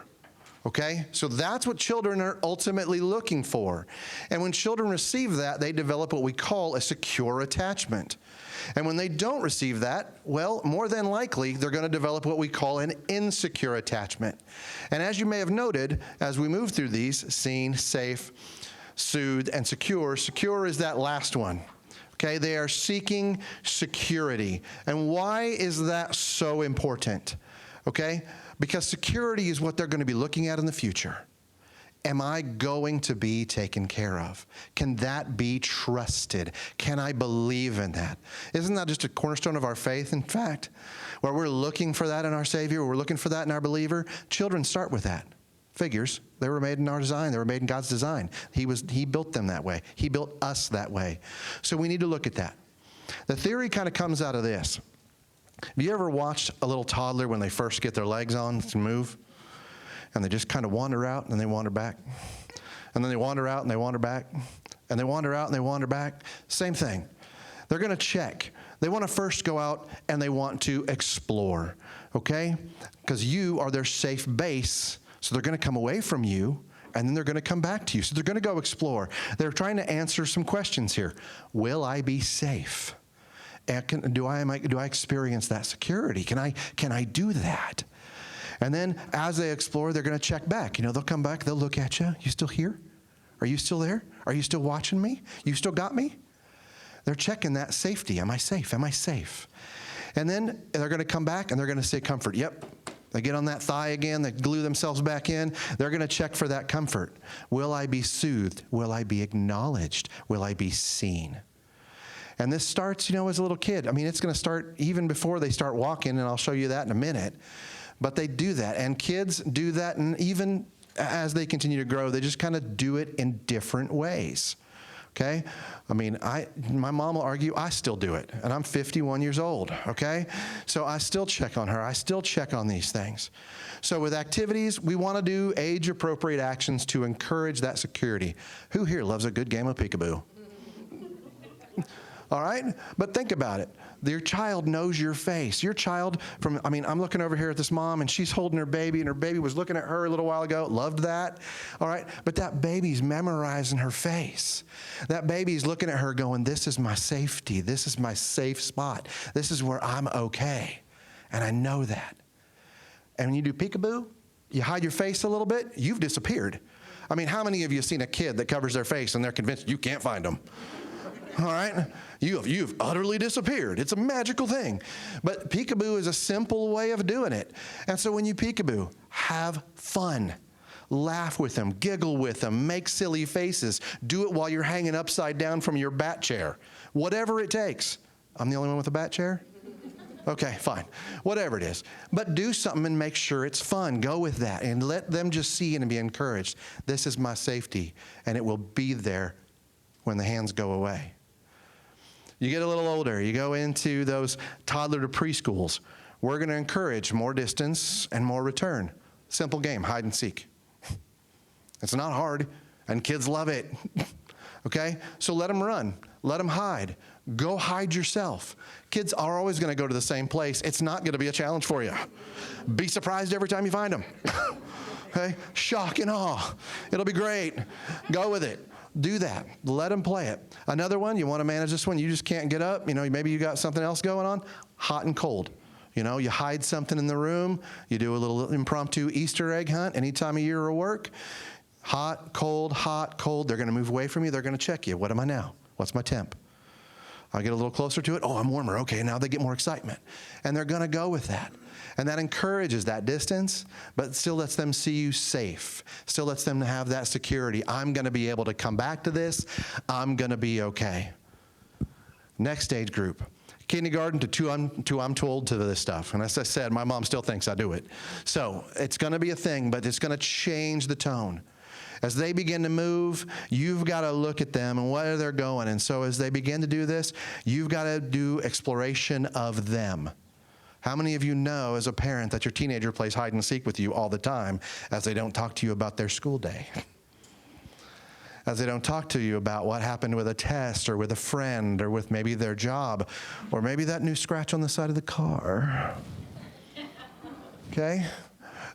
Okay? So that's what children are ultimately looking for. And when children receive that, they develop what we call a secure attachment. And when they don't receive that, well, more than likely, they're going to develop what we call an insecure attachment. And as you may have noted, as we move through these, seen, safe, soothed, and secure, secure is that last one. Okay? They are seeking security. And why is that so important? Okay? Because security is what they're going to be looking at in the future. Am I going to be taken care of? Can that be trusted? Can I believe in that? Isn't that just a cornerstone of our faith, in fact? Where we're looking for that in our Savior, we're looking for that in our believer. Children start with that. Figures, they were made in our design. They were made in God's design. He built them that way. He built us that way. So we need to look at that. The theory kind of comes out of this. Have you ever watched a little toddler when they first get their legs on to move? And they just kind of wander out and they wander back. And then they wander out and they wander back. And they wander out and they wander back. Same thing. They're going to check. They want to first go out and they want to explore, okay? Because you are their safe base. So they're going to come away from you and then they're going to come back to you. So they're going to go explore. They're trying to answer some questions here. Will I be safe? And do I experience that security? Can I do that? And then as they explore, they're going to check back. They'll come back. They'll look at you. You still here? Are you still there? Are you still watching me? You still got me? They're checking that safety. Am I safe? Am I safe? And then they're going to come back and they're going to say comfort. Yep. They get on that thigh again. They glue themselves back in. They're going to check for that comfort. Will I be soothed? Will I be acknowledged? Will I be seen? And this starts, as a little kid. It's going to start even before they start walking, and I'll show you that in a minute. But they do that, and kids do that, and even as they continue to grow, they just kind of do it in different ways, okay? My mom will argue, I still do it, and I'm 51 years old, okay? So I still check on her. I still check on these things. So with activities, we want to do age-appropriate actions to encourage that security. Who here loves a good game of peekaboo? All right? But think about it. Your child knows your face. Your child I'm looking over here at this mom, and she's holding her baby, and her baby was looking at her a little while ago. Loved that. All right? But that baby's memorizing her face. That baby's looking at her going, this is my safety. This is my safe spot. This is where I'm okay. And I know that. And when you do peekaboo, you hide your face a little bit, you've disappeared. I mean, how many of you have seen a kid that covers their face and they're convinced you can't find them? All right? You've utterly disappeared. It's a magical thing. But peekaboo is a simple way of doing it. And so when you peekaboo, have fun. Laugh with them, giggle with them, make silly faces. Do it while you're hanging upside down from your bat chair. Whatever it takes. I'm the only one with a bat chair? Okay, fine. Whatever it is. But do something and make sure it's fun. Go with that and let them just see and be encouraged. This is my safety, and it will be there when the hands go away. You get a little older. You go into those toddler to preschools. We're going to encourage more distance and more return. Simple game, hide and seek. It's not hard, and kids love it. Okay? So let them run. Let them hide. Go hide yourself. Kids are always going to go to the same place. It's not going to be a challenge for you. Be surprised every time you find them. Okay? Shock and awe. It'll be great. Go with it. Do that. Let them play it. Another one, you want to manage this one, you just can't get up. Maybe you got something else going on. Hot and cold. You hide something in the room. You do a little impromptu Easter egg hunt any time of year or work. Hot, cold, hot, cold. They're going to move away from you. They're going to check you. What am I now? What's my temp? I'll get a little closer to it. Oh, I'm warmer. Okay, now they get more excitement. And they're going to go with that. And that encourages that distance, but still lets them see you safe. Still lets them have that security. I'm going to be able to come back to this. I'm going to be okay. Next age group. Kindergarten to two, I'm too old to this stuff. And as I said, my mom still thinks I do it. So it's going to be a thing, but it's going to change the tone. As they begin to move, you've got to look at them and where they're going. And so as they begin to do this, you've got to do exploration of them. How many of you know as a parent that your teenager plays hide and seek with you all the time as they don't talk to you about their school day? As they don't talk to you about what happened with a test or with a friend or with maybe their job or maybe that new scratch on the side of the car. Okay?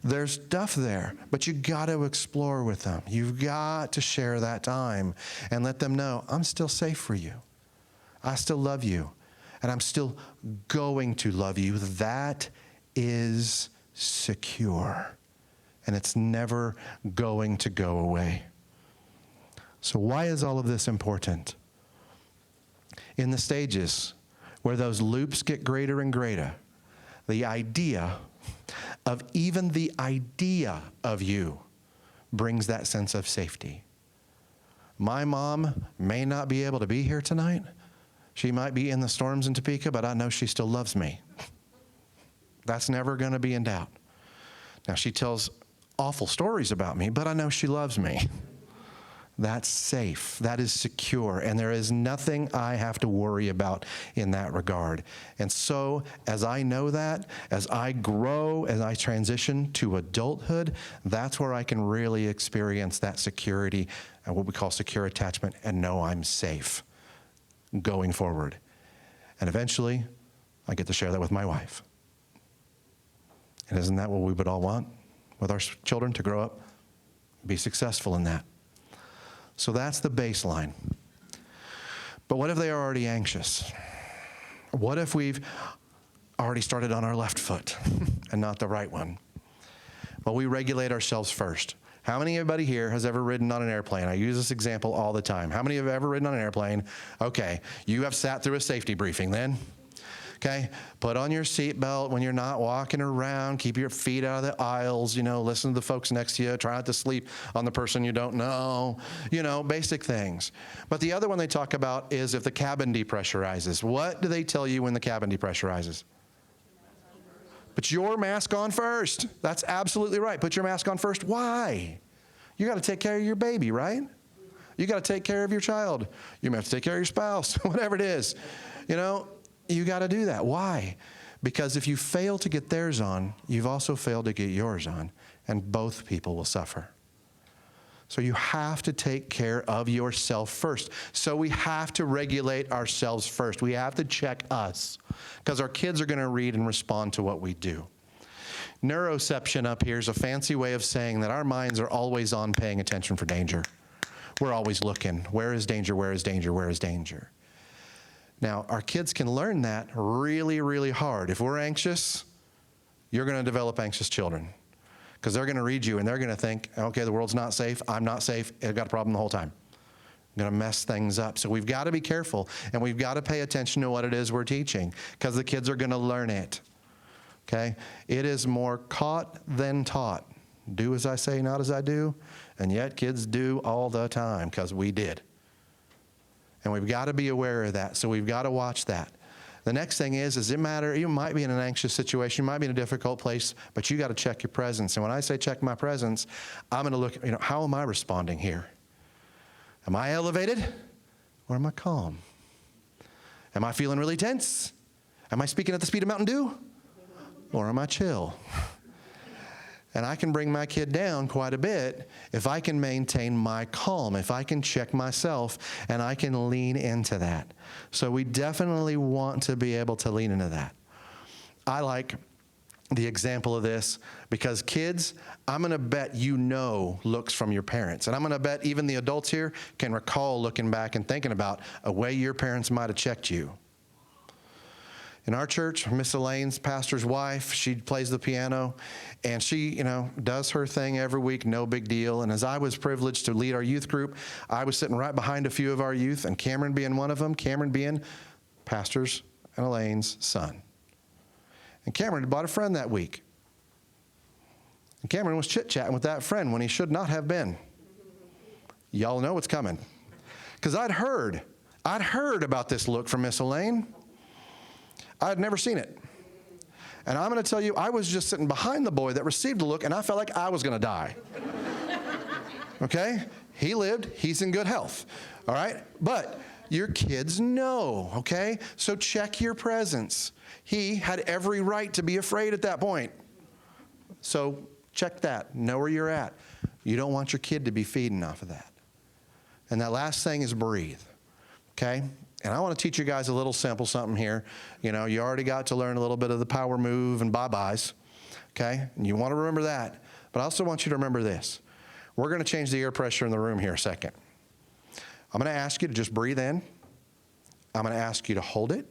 There's stuff there, but you got to explore with them. You've got to share that time and let them know, I'm still safe for you. I still love you, and I'm still going to love you. That is secure, and it's never going to go away. So why is all of this important? In the stages where those loops get greater and greater, the idea of you brings that sense of safety. My mom may not be able to be here tonight. She might be in the storms in Topeka, but I know she still loves me. That's never going to be in doubt. Now, she tells awful stories about me, but I know she loves me. That's safe. That is secure. And there is nothing I have to worry about in that regard. And so, as I know that, as I grow, as I transition to adulthood, that's where I can really experience that security and what we call secure attachment and know I'm safe going forward. And eventually, I get to share that with my wife. And isn't that what we would all want with our children, to grow up, be successful in that? So that's the baseline. But what if they are already anxious? What if we've already started on our left foot and not the right one? Well, we regulate ourselves first. How many everybody here has ever ridden on an airplane? I use this example all the time. How many have ever ridden on an airplane? Okay, you have sat through a safety briefing then. Okay, put on your seatbelt when you're not walking around. Keep your feet out of the aisles. Listen to the folks next to you. Try not to sleep on the person you don't know. Basic things. But the other one they talk about is if the cabin depressurizes. What do they tell you when the cabin depressurizes? Put your mask on first. That's absolutely right. Put your mask on first. Why? You got to take care of your baby, right? You got to take care of your child. You may have to take care of your spouse, whatever it is. You got to do that. Why? Because if you fail to get theirs on, you've also failed to get yours on, and both people will suffer. So you have to take care of yourself first. So we have to regulate ourselves first. We have to check us because our kids are going to read and respond to what we do. Neuroception up here is a fancy way of saying that our minds are always on paying attention for danger. We're always looking. Where is danger? Where is danger? Where is danger? Now, our kids can learn that really, really hard. If we're anxious, you're going to develop anxious children because they're going to read you and they're going to think, okay, the world's not safe. I'm not safe. I've got a problem the whole time. I'm going to mess things up. So we've got to be careful and we've got to pay attention to what it is we're teaching because the kids are going to learn it. Okay? It is more caught than taught. Do as I say, not as I do. And yet kids do all the time because we did. And we've got to be aware of that. So we've got to watch that. The next thing is it matter, you might be in an anxious situation, you might be in a difficult place, but you got to check your presence. And when I say check my presence, I'm going to look, how am I responding here? Am I elevated or am I calm? Am I feeling really tense? Am I speaking at the speed of Mountain Dew? Or am I chill? And I can bring my kid down quite a bit if I can maintain my calm, if I can check myself and I can lean into that. So we definitely want to be able to lean into that. I like the example of this because kids, I'm going to bet looks from your parents. And I'm going to bet even the adults here can recall looking back and thinking about a way your parents might have checked you. In our church, Miss Elaine's pastor's wife, she plays the piano, and she, does her thing every week, no big deal. And as I was privileged to lead our youth group, I was sitting right behind a few of our youth, and Cameron being one of them, Cameron being pastor's and Elaine's son. And Cameron had bought a friend that week. And Cameron was chit-chatting with that friend when he should not have been. Y'all know what's coming. Because I'd heard about this look from Miss Elaine. I had never seen it. And I'm going to tell you, I was just sitting behind the boy that received the look, and I felt like I was going to die. Okay? He lived. He's in good health. All right? But your kids know, okay? So check your presence. He had every right to be afraid at that point. So check that. Know where you're at. You don't want your kid to be feeding off of that. And that last thing is breathe. Okay? And I want to teach you guys a little simple something here. You already got to learn a little bit of the power move and bye-byes, okay? And you want to remember that. But I also want you to remember this. We're going to change the air pressure in the room here a second. I'm going to ask you to just breathe in. I'm going to ask you to hold it.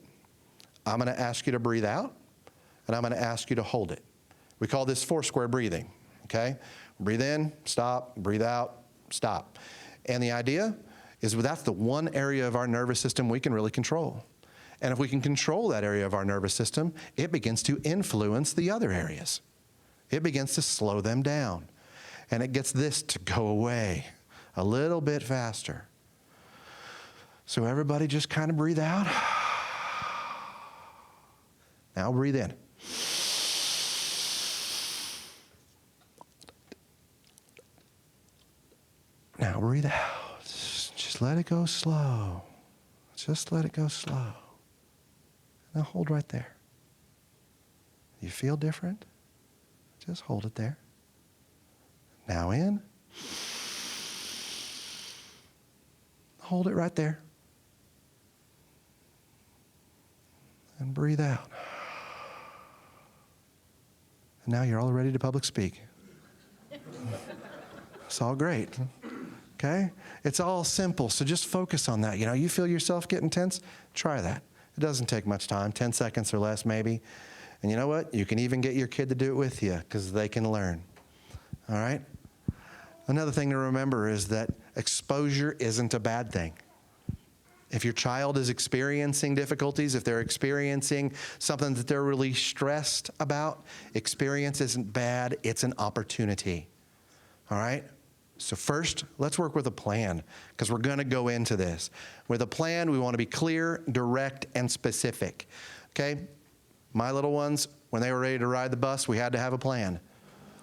I'm going to ask you to breathe out. And I'm going to ask you to hold it. We call this four-square breathing, okay? Breathe in, stop, breathe out, stop. And the idea is that's the one area of our nervous system we can really control. And if we can control that area of our nervous system, it begins to influence the other areas. It begins to slow them down. And it gets this to go away a little bit faster. So everybody just kind of breathe out. Now breathe in. Now breathe out. Just let it go slow. Just let it go slow. Now hold right there. You feel different? Just hold it there. Now in. Hold it right there. And breathe out. And now you're all ready to public speak. It's all great. Okay? It's all simple, so just focus on that. You feel yourself getting tense? Try that. It doesn't take much time, 10 seconds or less maybe. And you know what? You can even get your kid to do it with you because they can learn. All right? Another thing to remember is that exposure isn't a bad thing. If your child is experiencing difficulties, if they're experiencing something that they're really stressed about, experience isn't bad, it's an opportunity. All right? So first, let's work with a plan because we're going to go into this. With a plan, we want to be clear, direct, and specific. Okay? My little ones, when they were ready to ride the bus, we had to have a plan.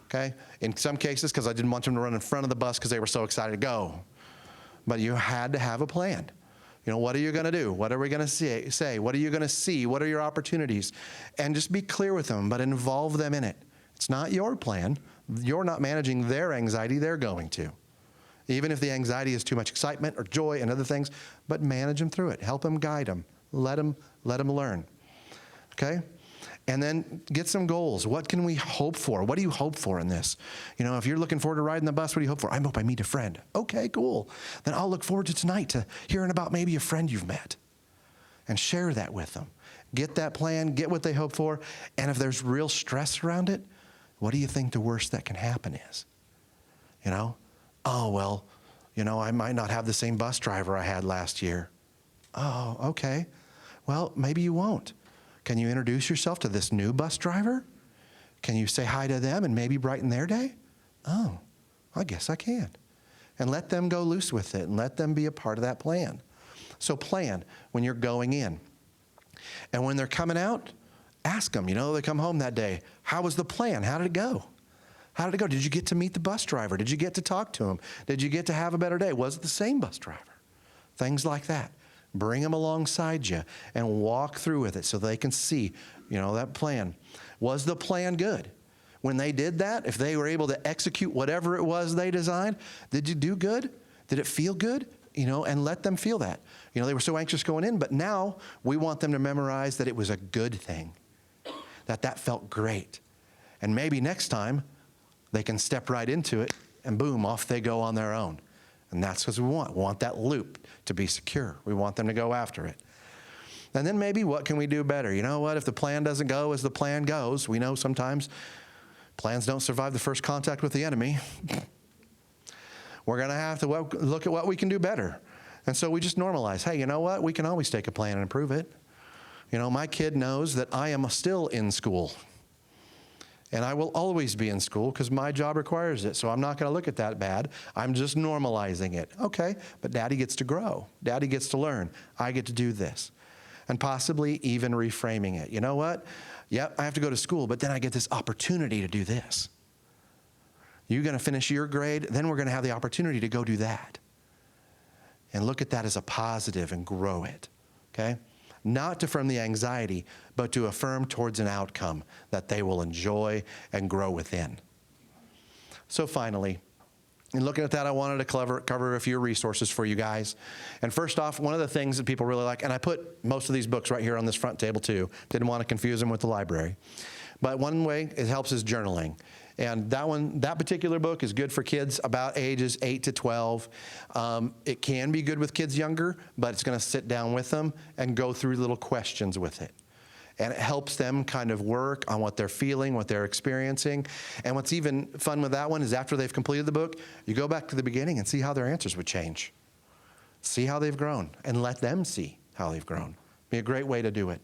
Okay? In some cases, because I didn't want them to run in front of the bus because they were so excited to go. But you had to have a plan. What are you going to do? What are we going to say? What are you going to see? What are your opportunities? And just be clear with them, but involve them in it. It's not your plan. You're not managing their anxiety. They're going to. even if the anxiety is too much excitement or joy and other things, but manage them through it. Help them, guide them. Let them learn. Okay? And then get some goals. What can we hope for? What do you hope for in this? You know, if you're looking forward to riding the bus, what do you hope for? I hope I meet a friend. Okay, cool. Then I'll look forward to tonight to hearing about maybe a friend you've met and share that with them. Get that plan, get what they hope for. And if there's real stress around it, what do you think the worst that can happen is? You know, oh, well, you know, I might not have the same bus driver I had last year. Oh, okay. Well, maybe you won't. Can you introduce yourself to this new bus driver? Can you say hi to them and maybe brighten their day? Oh, I guess I can. And let them go loose with it and let them be a part of that plan. So plan when you're going in. And when they're coming out, ask them, you know, they come home that day, how was the plan? How did it go? How did it go? Did you get to meet the bus driver? Did you get to talk to him? Did you get to have a better day? Was it the same bus driver? Things like that. Bring them alongside you and walk through with it so they can see, you know, that plan. Was the plan good? When they did that, if they were able to execute whatever it was they designed, did you do good? Did it feel good? You know, and let them feel that. You know, they were so anxious going in, but now we want them to memorize that it was a good thing, that felt great. And maybe next time they can step right into it and boom, off they go on their own. And that's what we want. We want that loop to be secure. We want them to go after it. And then maybe what can we do better? You know what? If the plan doesn't go as the plan goes, we know sometimes plans don't survive the first contact with the enemy. We're going to have to look at what we can do better. And so we just normalize, hey, you know what? We can always take a plan and improve it. You know, my kid knows that I am still in school. And I will always be in school because my job requires it. So I'm not going to look at that bad. I'm just normalizing it. Okay, but Daddy gets to grow. Daddy gets to learn. I get to do this. And possibly even reframing it. You know what? Yep, I have to go to school, but then I get this opportunity to do this. You're going to finish your grade, then we're going to have the opportunity to go do that. And look at that as a positive and grow it. Okay? Not to affirm the anxiety, but to affirm towards an outcome that they will enjoy and grow within. So finally, in looking at that, I wanted to cover a few resources for you guys. And first off, one of the things that people really like, and I put most of these books right here on this front table too, didn't want to confuse them with the library. But one way it helps is journaling. And that particular book is good for kids about ages 8 to 12. It can be good with kids younger, but it's going to sit down with them and go through little questions with it. And it helps them kind of work on what they're feeling, what they're experiencing. And what's even fun with that one is after they've completed the book, you go back to the beginning and see how their answers would change. See how they've grown and let them see how they've grown. Be a great way to do it.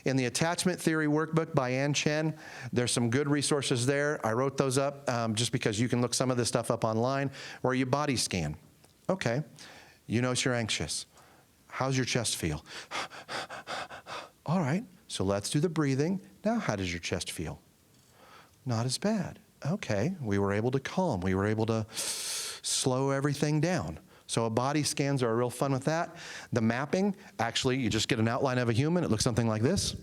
In the Attachment Theory Workbook by Ann Chen, there's some good resources there. I wrote those up just because you can look some of this stuff up online where you body scan. Okay, you notice you're anxious. How's your chest feel? All right, so let's do the breathing. Now, how does your chest feel? Not as bad. Okay, we were able to calm. We were able to slow everything down. So body scans are real fun with that. The mapping, actually, you just get an outline of a human. It looks something like this.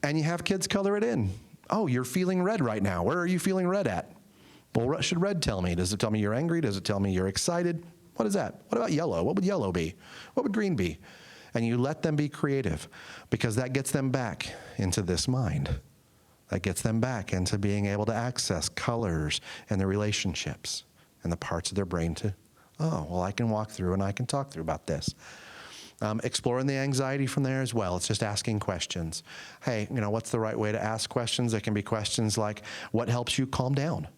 And you have kids color it in. Oh, you're feeling red right now. Where are you feeling red at? Well, what should red tell me? Does it tell me you're angry? Does it tell me you're excited? What is that? What about yellow? What would yellow be? What would green be? And you let them be creative because that gets them back into this mind. That gets them back into being able to access colors and the relationships and the parts of their brain to, oh, well, I can walk through and I can talk through about this. Exploring the anxiety from there as well. It's just asking questions. Hey, you know, what's the right way to ask questions? There can be questions like, what helps you calm down?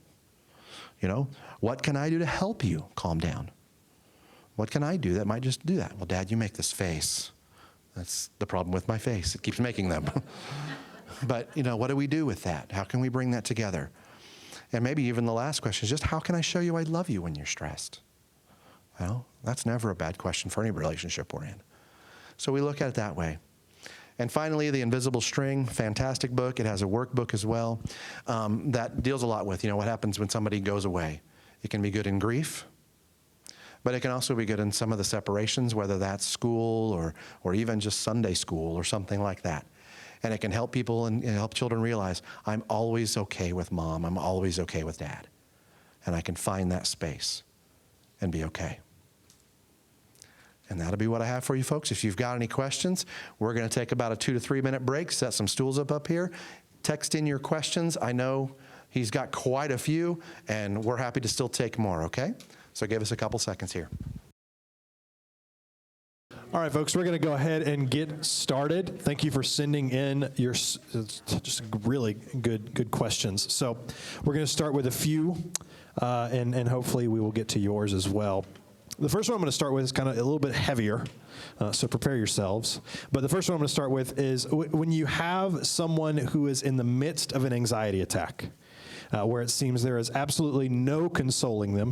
You know, what can I do to help you calm down? What can I do that might just do that? Well, Dad, you make this face. That's the problem with my face. It keeps making them. But, you know, what do we do with that? How can we bring that together? And maybe even the last question is just, how can I show you I love you when you're stressed? Well, that's never a bad question for any relationship we're in. So we look at it that way. And finally, The Invisible String, fantastic book. It has a workbook as well that deals a lot with, you know, what happens when somebody goes away. It can be good in grief, but it can also be good in some of the separations, whether that's school or even just Sunday school or something like that. And it can help people and help children realize, I'm always okay with Mom. I'm always okay with Dad. and I can find that space and be okay. And that'll be what I have for you folks. If you've got any questions, we're going to take about a 2 to 3 minute break, set some stools up here. Text in your questions. I know he's got quite a few, and we're happy to still take more, okay? So give us a couple seconds here. All right, folks, we're going to go ahead and get started. Thank you for sending in your just really good questions. So we're going to start with a few, and hopefully we will get to yours as well. The first one I'm going to start with is kind of a little bit heavier, so prepare yourselves. But the first one I'm going to start with is when you have someone who is in the midst of an anxiety attack, where it seems there is absolutely no consoling them,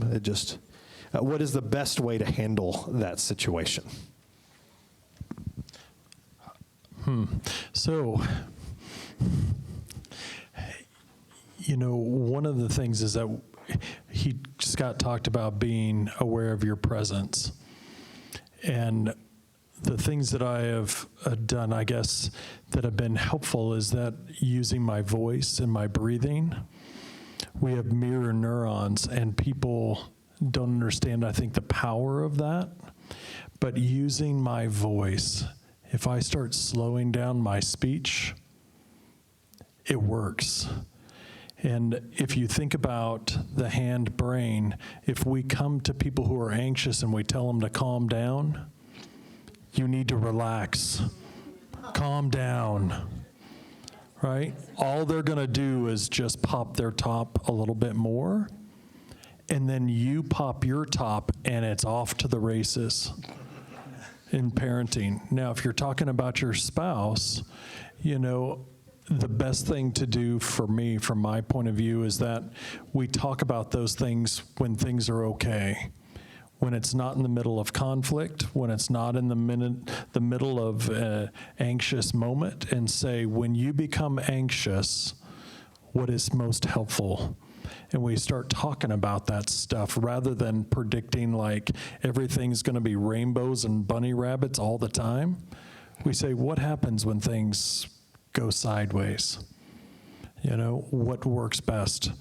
what is the best way to handle that situation? So, one of the things is that Scott talked about being aware of your presence. And the things that I have done, I guess, that have been helpful is that using my voice and my breathing, we have mirror neurons, and people don't understand, I think, the power of that. But using my voice, if I start slowing down my speech, it works. And if you think about the hand brain, if we come to people who are anxious and we tell them to calm down, you need to relax, calm down, right? All they're going to do is just pop their top a little bit more, and then you pop your top and it's off to the races in parenting. Now, if you're talking about your spouse, the best thing to do for me, from my point of view, is that we talk about those things when things are okay. When it's not in the middle of conflict, when it's not in the middle of an anxious moment, and say, when you become anxious, what is most helpful? And we start talking about that stuff rather than predicting like everything's going to be rainbows and bunny rabbits all the time. We say, what happens when things go sideways? What works best?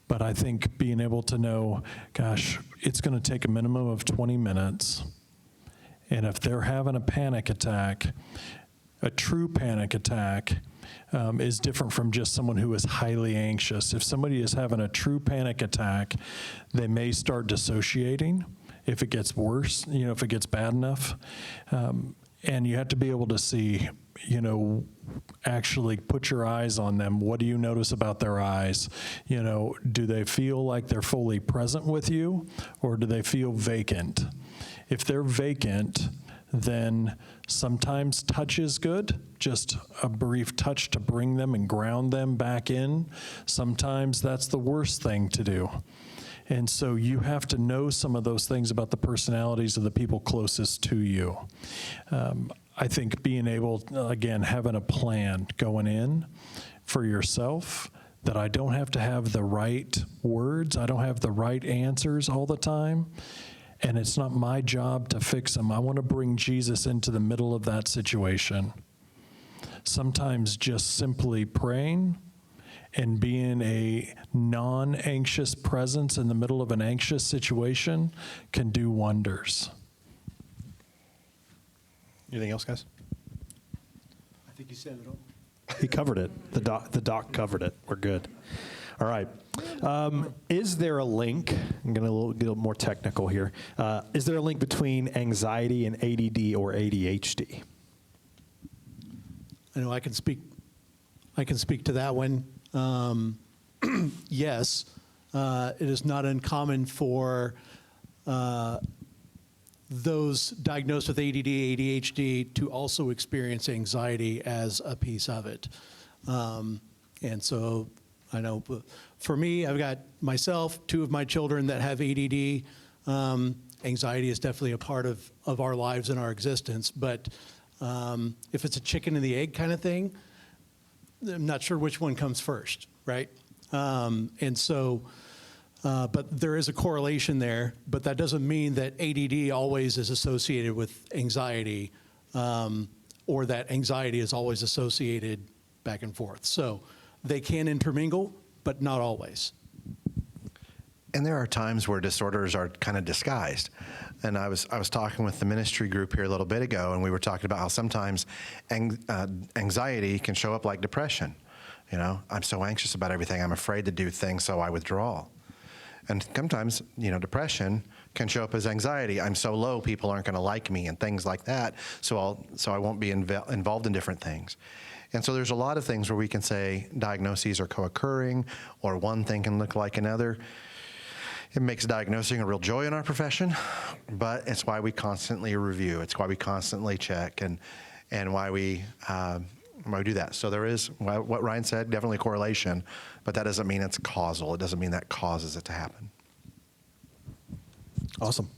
But I think being able to know, gosh, it's going to take a minimum of 20 minutes. And if they're having a panic attack, a true panic attack is different from just someone who is highly anxious. If somebody is having a true panic attack, they may start dissociating if it gets worse, if it gets bad enough. And you have to be able to see, actually put your eyes on them. What do you notice about their eyes? Do they feel like they're fully present with you, or do they feel vacant? If they're vacant, then sometimes touch is good, just a brief touch to bring them and ground them back in. Sometimes that's the worst thing to do. And so you have to know some of those things about the personalities of the people closest to you. I think being able, again, having a plan going in for yourself, that I don't have to have the right words, I don't have the right answers all the time, and it's not my job to fix them. I want to bring Jesus into the middle of that situation. Sometimes just simply praying and being a non-anxious presence in the middle of an anxious situation can do wonders. Anything else, guys? I think you said it all. He covered it. The doc covered it. We're good. All right. Is there a link? I'm going to get a little more technical here. Is there a link between anxiety and ADD or ADHD? I know I can speak to that one. Yes, it is not uncommon for those diagnosed with ADD, ADHD to also experience anxiety as a piece of it. And so I know for me, I've got myself, 2 of my children that have ADD. Anxiety is definitely a part of our lives and our existence. But if it's a chicken and the egg kind of thing, I'm not sure which one comes first, right? And so, but there is a correlation there, but that doesn't mean that ADD always is associated with anxiety, or that anxiety is always associated back and forth. So they can intermingle, but not always. And there are times where disorders are kind of disguised. And I was talking with the ministry group here a little bit ago, and we were talking about how sometimes anxiety can show up like depression. You know, I'm so anxious about everything, I'm afraid to do things, so I withdraw. And sometimes, you know, depression can show up as anxiety. I'm so low, people aren't going to like me, and things like that. So I won't be involved in different things. And so there's a lot of things where we can say diagnoses are co-occurring, or one thing can look like another. It makes diagnosing a real joy in our profession, but it's why we constantly review. It's why we constantly check, and why we do that. So there is, what Ryan said, definitely correlation, but that doesn't mean it's causal. It doesn't mean that causes it to happen. Awesome.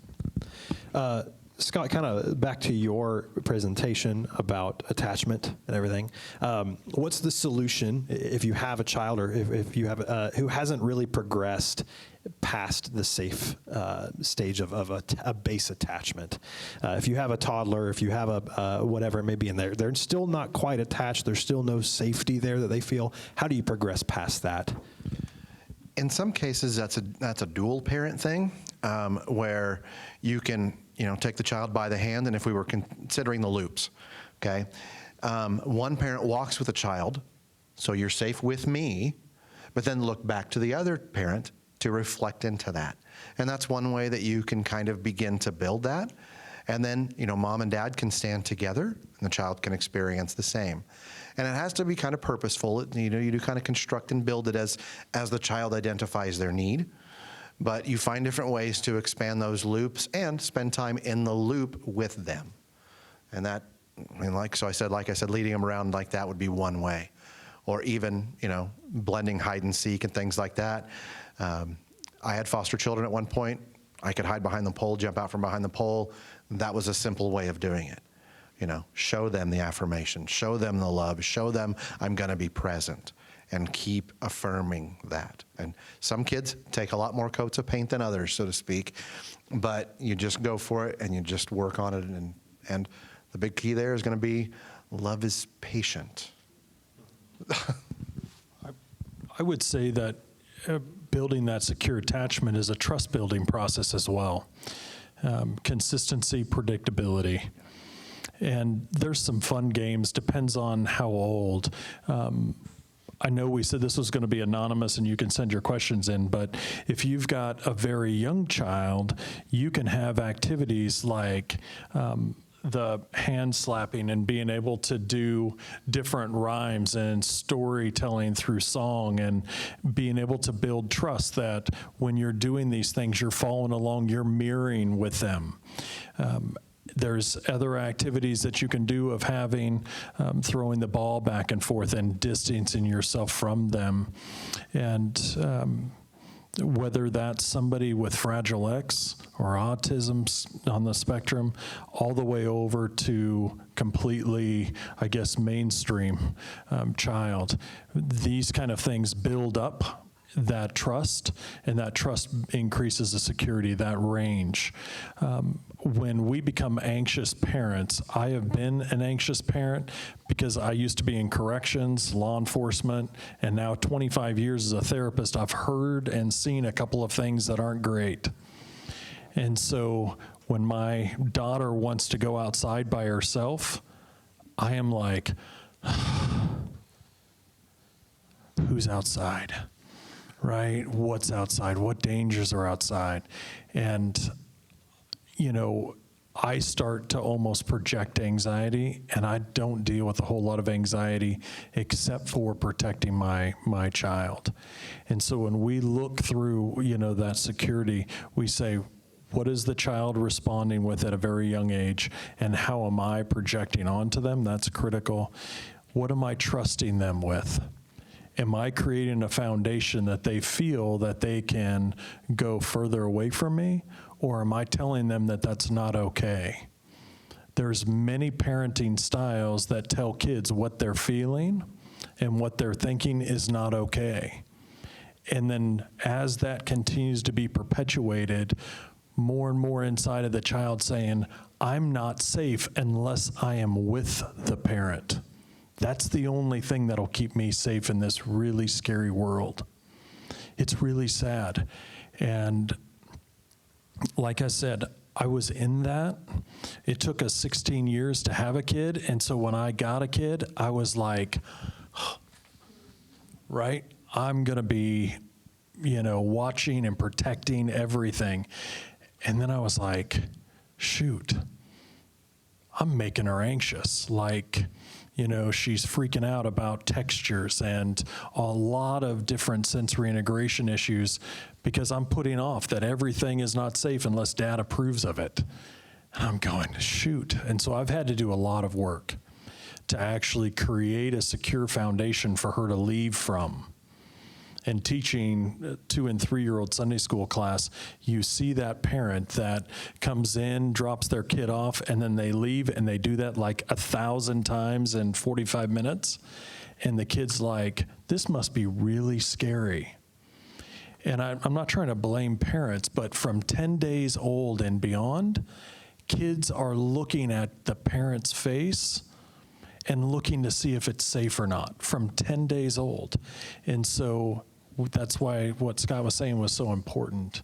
Scott, kind of back to your presentation about attachment and everything. What's the solution if you have a child, or if you have who hasn't really progressed past the safe stage of a base attachment? If you have a toddler, if you have a whatever it may be in there, they're still not quite attached. There's still no safety there that they feel. How do you progress past that? In some cases, that's a dual parent thing, where you can, you know, take the child by the hand, and if we were considering the loops, okay, one parent walks with the child, so you're safe with me, but then look back to the other parent to reflect into that. And that's one way that you can kind of begin to build that. And then, you know, mom and dad can stand together, and the child can experience the same. And it has to be kind of purposeful. You know, you do kind of construct and build it as the child identifies their need. But you find different ways to expand those loops and spend time in the loop with them. And that, I mean, like I said, leading them around like that would be one way. Or even, you know, blending hide and seek and things like that. I had foster children at one point. I could hide behind the pole, jump out from behind the pole. That was a simple way of doing it. You know, show them the affirmation, show them the love, show them I'm going to be present, and keep affirming that. And some kids take a lot more coats of paint than others, so to speak, but you just go for it and you just work on it. And the big key there is going to be love is patient. I would say that building that secure attachment is a trust building process as well. Consistency, predictability. And there's some fun games, depends on how old. I know we said this was going to be anonymous and you can send your questions in, but if you've got a very young child, you can have activities like the hand slapping and being able to do different rhymes and storytelling through song, and being able to build trust that when you're doing these things, you're following along, you're mirroring with them. There's other activities that you can do of having, throwing the ball back and forth and distancing yourself from them. And whether that's somebody with Fragile X or autism on the spectrum, all the way over to completely, I guess, mainstream child. These kind of things build up that trust, and that trust increases the security, that range. When we become anxious parents, I have been an anxious parent because I used to be in corrections, law enforcement, and now 25 years as a therapist, I've heard and seen a couple of things that aren't great. And so when my daughter wants to go outside by herself, I am like, who's outside? Right? What's outside? What dangers are outside? And, you know, I start to almost project anxiety, and I don't deal with a whole lot of anxiety except for protecting my child. And so when we look through, you know, that security, we say, what is the child responding with at a very young age, and how am I projecting onto them? That's critical. What am I trusting them with? Am I creating a foundation that they feel that they can go further away from me, or am I telling them that that's not okay? There's many parenting styles that tell kids what they're feeling and what they're thinking is not okay. And then as that continues to be perpetuated, more and more inside of the child saying, I'm not safe unless I am with the parent. That's the only thing that'll keep me safe in this really scary world. It's really sad. And like I said, I was in that. It took us 16 years to have a kid. And so when I got a kid, I was like, right, I'm going to be, watching and protecting everything. And then I was like, shoot, I'm making her anxious. Like, she's freaking out about textures and a lot of different sensory integration issues because I'm putting off that everything is not safe unless dad approves of it. And I'm going, shoot. And so I've had to do a lot of work to actually create a secure foundation for her to leave from. And teaching 2- and 3-year-old Sunday school class, you see that parent that comes in, drops their kid off, and then they leave, and they do that like 1,000 times in 45 minutes. And the kid's like, this must be really scary. And I'm not trying to blame parents, but from 10 days old and beyond, kids are looking at the parent's face and looking to see if it's safe or not from 10 days old. And so that's why what Scott was saying was so important.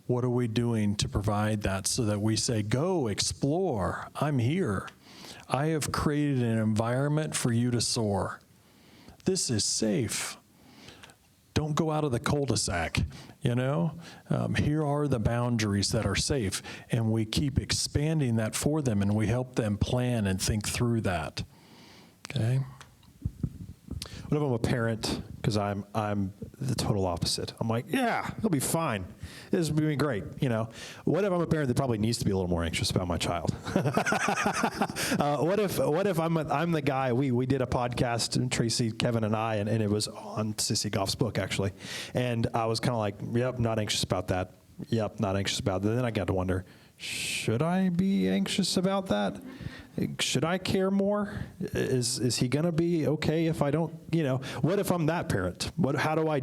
What are we doing to provide that so that we say, go explore, I'm here. I have created an environment for you to soar. This is safe. Don't go out of the cul-de-sac, Here are the boundaries that are safe, and we keep expanding that for them, and we help them plan and think through that, okay? What if I'm a parent? Because I'm the total opposite. I'm like, yeah, he'll be fine. This will be great. What if I'm a parent that probably needs to be a little more anxious about my child? What if I'm the guy? We did a podcast, and Tracy, Kevin, and I, and it was on Sissy Goff's book actually, and I was kind of like, yep, not anxious about that. Yep, not anxious about that. Then I got to wonder, should I be anxious about that? Should I care more? Is he going to be okay if I don't, what if I'm that parent? How do I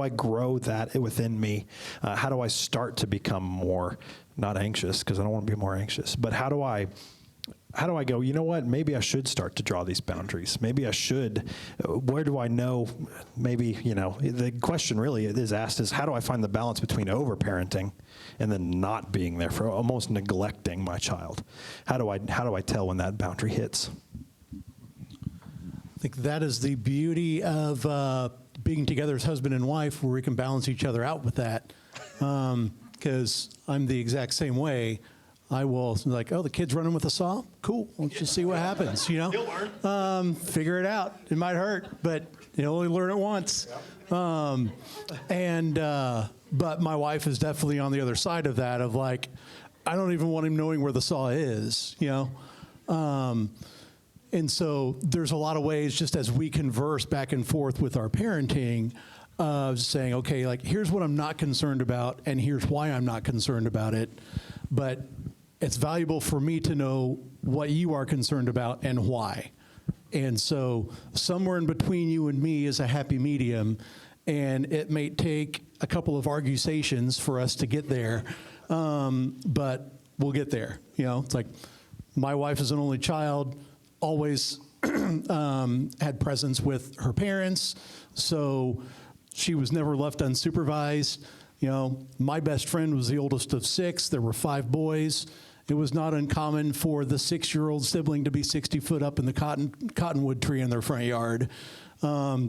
grow that within me? How do I start to become more, not anxious, because I don't want to be more anxious, but how do I go, maybe I should start to draw these boundaries. Maybe I should, where do I know, maybe, the question really is asked is, how do I find the balance between over-parenting and then not being there for almost neglecting my child? How do I tell when that boundary hits? I think that is the beauty of being together as husband and wife, where we can balance each other out with that. Because I'm the exact same way. I will like, oh, the kid's running with a saw? Cool, let's just see what happens, He'll learn. Figure it out. It might hurt, but he'll only learn it once. But my wife is definitely on the other side of that, of like, I don't even want him knowing where the saw is, And so there's a lot of ways, just as we converse back and forth with our parenting, saying, okay, like, here's what I'm not concerned about, and here's why I'm not concerned about it. But it's valuable for me to know what you are concerned about and why. And so somewhere in between you and me is a happy medium, and it may take a couple of argumentations for us to get there, but we'll get there. It's like my wife is an only child, always had presence with her parents, so she was never left unsupervised. My best friend was the oldest of 6. There were 5 boys. It was not uncommon for the 6-year-old sibling to be 60 foot up in the cottonwood tree in their front yard,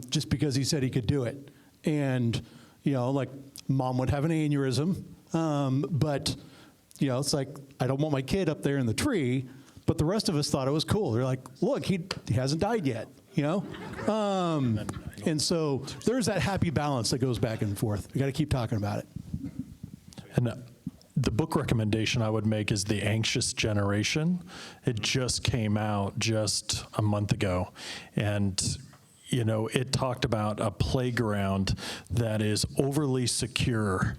just because he said he could do it. And, like, mom would have an aneurysm, but, it's like, I don't want my kid up there in the tree, but the rest of us thought it was cool. They're like, look, he hasn't died yet, And so there's that happy balance that goes back and forth. We got to keep talking about it. And the book recommendation I would make is The Anxious Generation. It just came out just a month ago. And, it talked about a playground that is overly secure,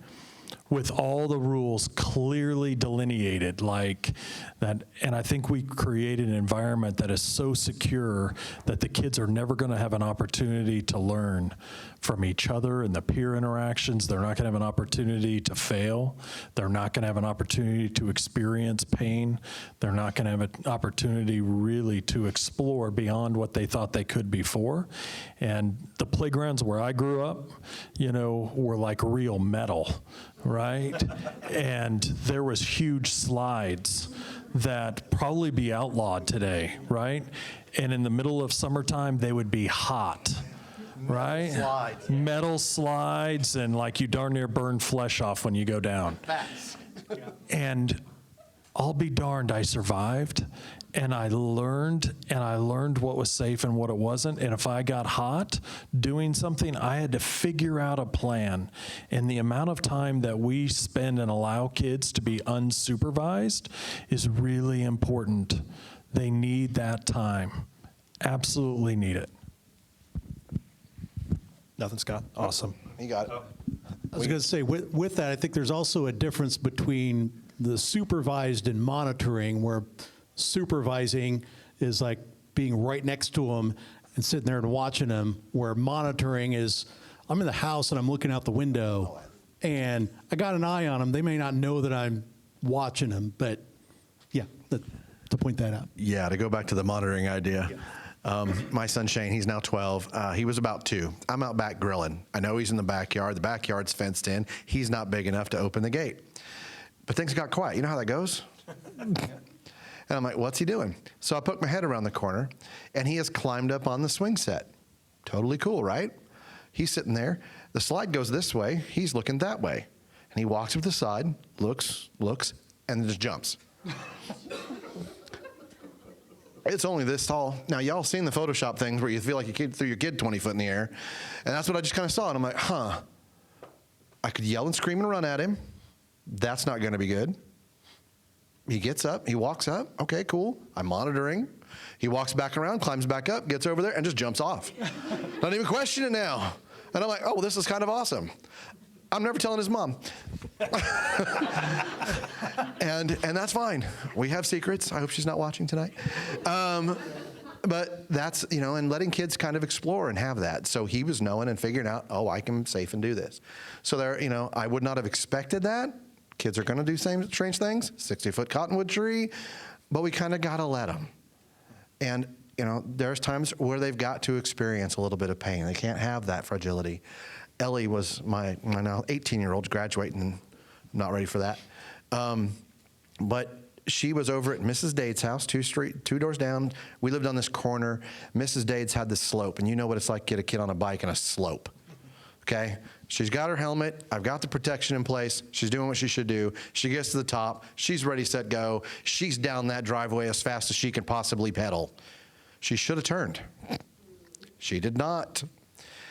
with all the rules clearly delineated like that. And I think we created an environment that is so secure that the kids are never going to have an opportunity to learn from each other and the peer interactions. They're not going to have an opportunity to fail. They're not going to have an opportunity to experience pain. They're not going to have an opportunity really to explore beyond what they thought they could before. And the playgrounds where I grew up, were like real metal, right? And there was huge slides that probably be outlawed today, right? And in the middle of summertime, they would be hot, right? Slides. Metal slides, and like you darn near burn flesh off when you go down. And I'll be darned, I survived, and I learned what was safe and what it wasn't. And if I got hot doing something, I had to figure out a plan. And the amount of time that we spend and allow kids to be unsupervised is really important. They need that time. Absolutely need it. Nothing, Scott? Awesome. You got it. I was going to say, with that, I think there's also a difference between the supervised and monitoring, where supervising is like being right next to them and sitting there and watching them, where monitoring is, I'm in the house and I'm looking out the window and I got an eye on them. They may not know that I'm watching them, but yeah, to point that out. Yeah, to go back to the monitoring idea. My son Shane, he's now 12. He was about 2. I'm out back grilling. I know he's in the backyard. The backyard's fenced in. He's not big enough to open the gate. But things got quiet. You know how that goes? And I'm like, what's he doing? So I poked my head around the corner, and he has climbed up on the swing set. Totally cool, right? He's sitting there. The slide goes this way. He's looking that way. And he walks up the side, looks, and then just jumps. It's only this tall. Now, y'all seen the Photoshop things where you feel like you threw your kid 20 foot in the air. And that's what I just kind of saw. And I'm like, I could yell and scream and run at him. That's not going to be good. He gets up. He walks up. Okay, cool. I'm monitoring. He walks back around, climbs back up, gets over there, and just jumps off. Not even question it now. And I'm like, oh, well, this is kind of awesome. I'm never telling his mom. and that's fine. We have secrets. I hope she's not watching tonight. But that's, and letting kids kind of explore and have that. So he was knowing and figuring out, I can safe and do this. So there, I would not have expected that. Kids are going to do strange things, 60-foot cottonwood tree, but we kind of got to let them. And, there's times where they've got to experience a little bit of pain. They can't have that fragility. Ellie was my now 18-year-old graduating, and I'm not ready for that. But she was over at Mrs. Dade's house, 2 doors down. We lived on this corner. Mrs. Dade's had this slope, and you know what it's like to get a kid on a bike in a slope, okay? She's got her helmet. I've got the protection in place. She's doing what she should do. She gets to the top. She's ready, set, go. She's down that driveway as fast as she can possibly pedal. She should have turned. She did not.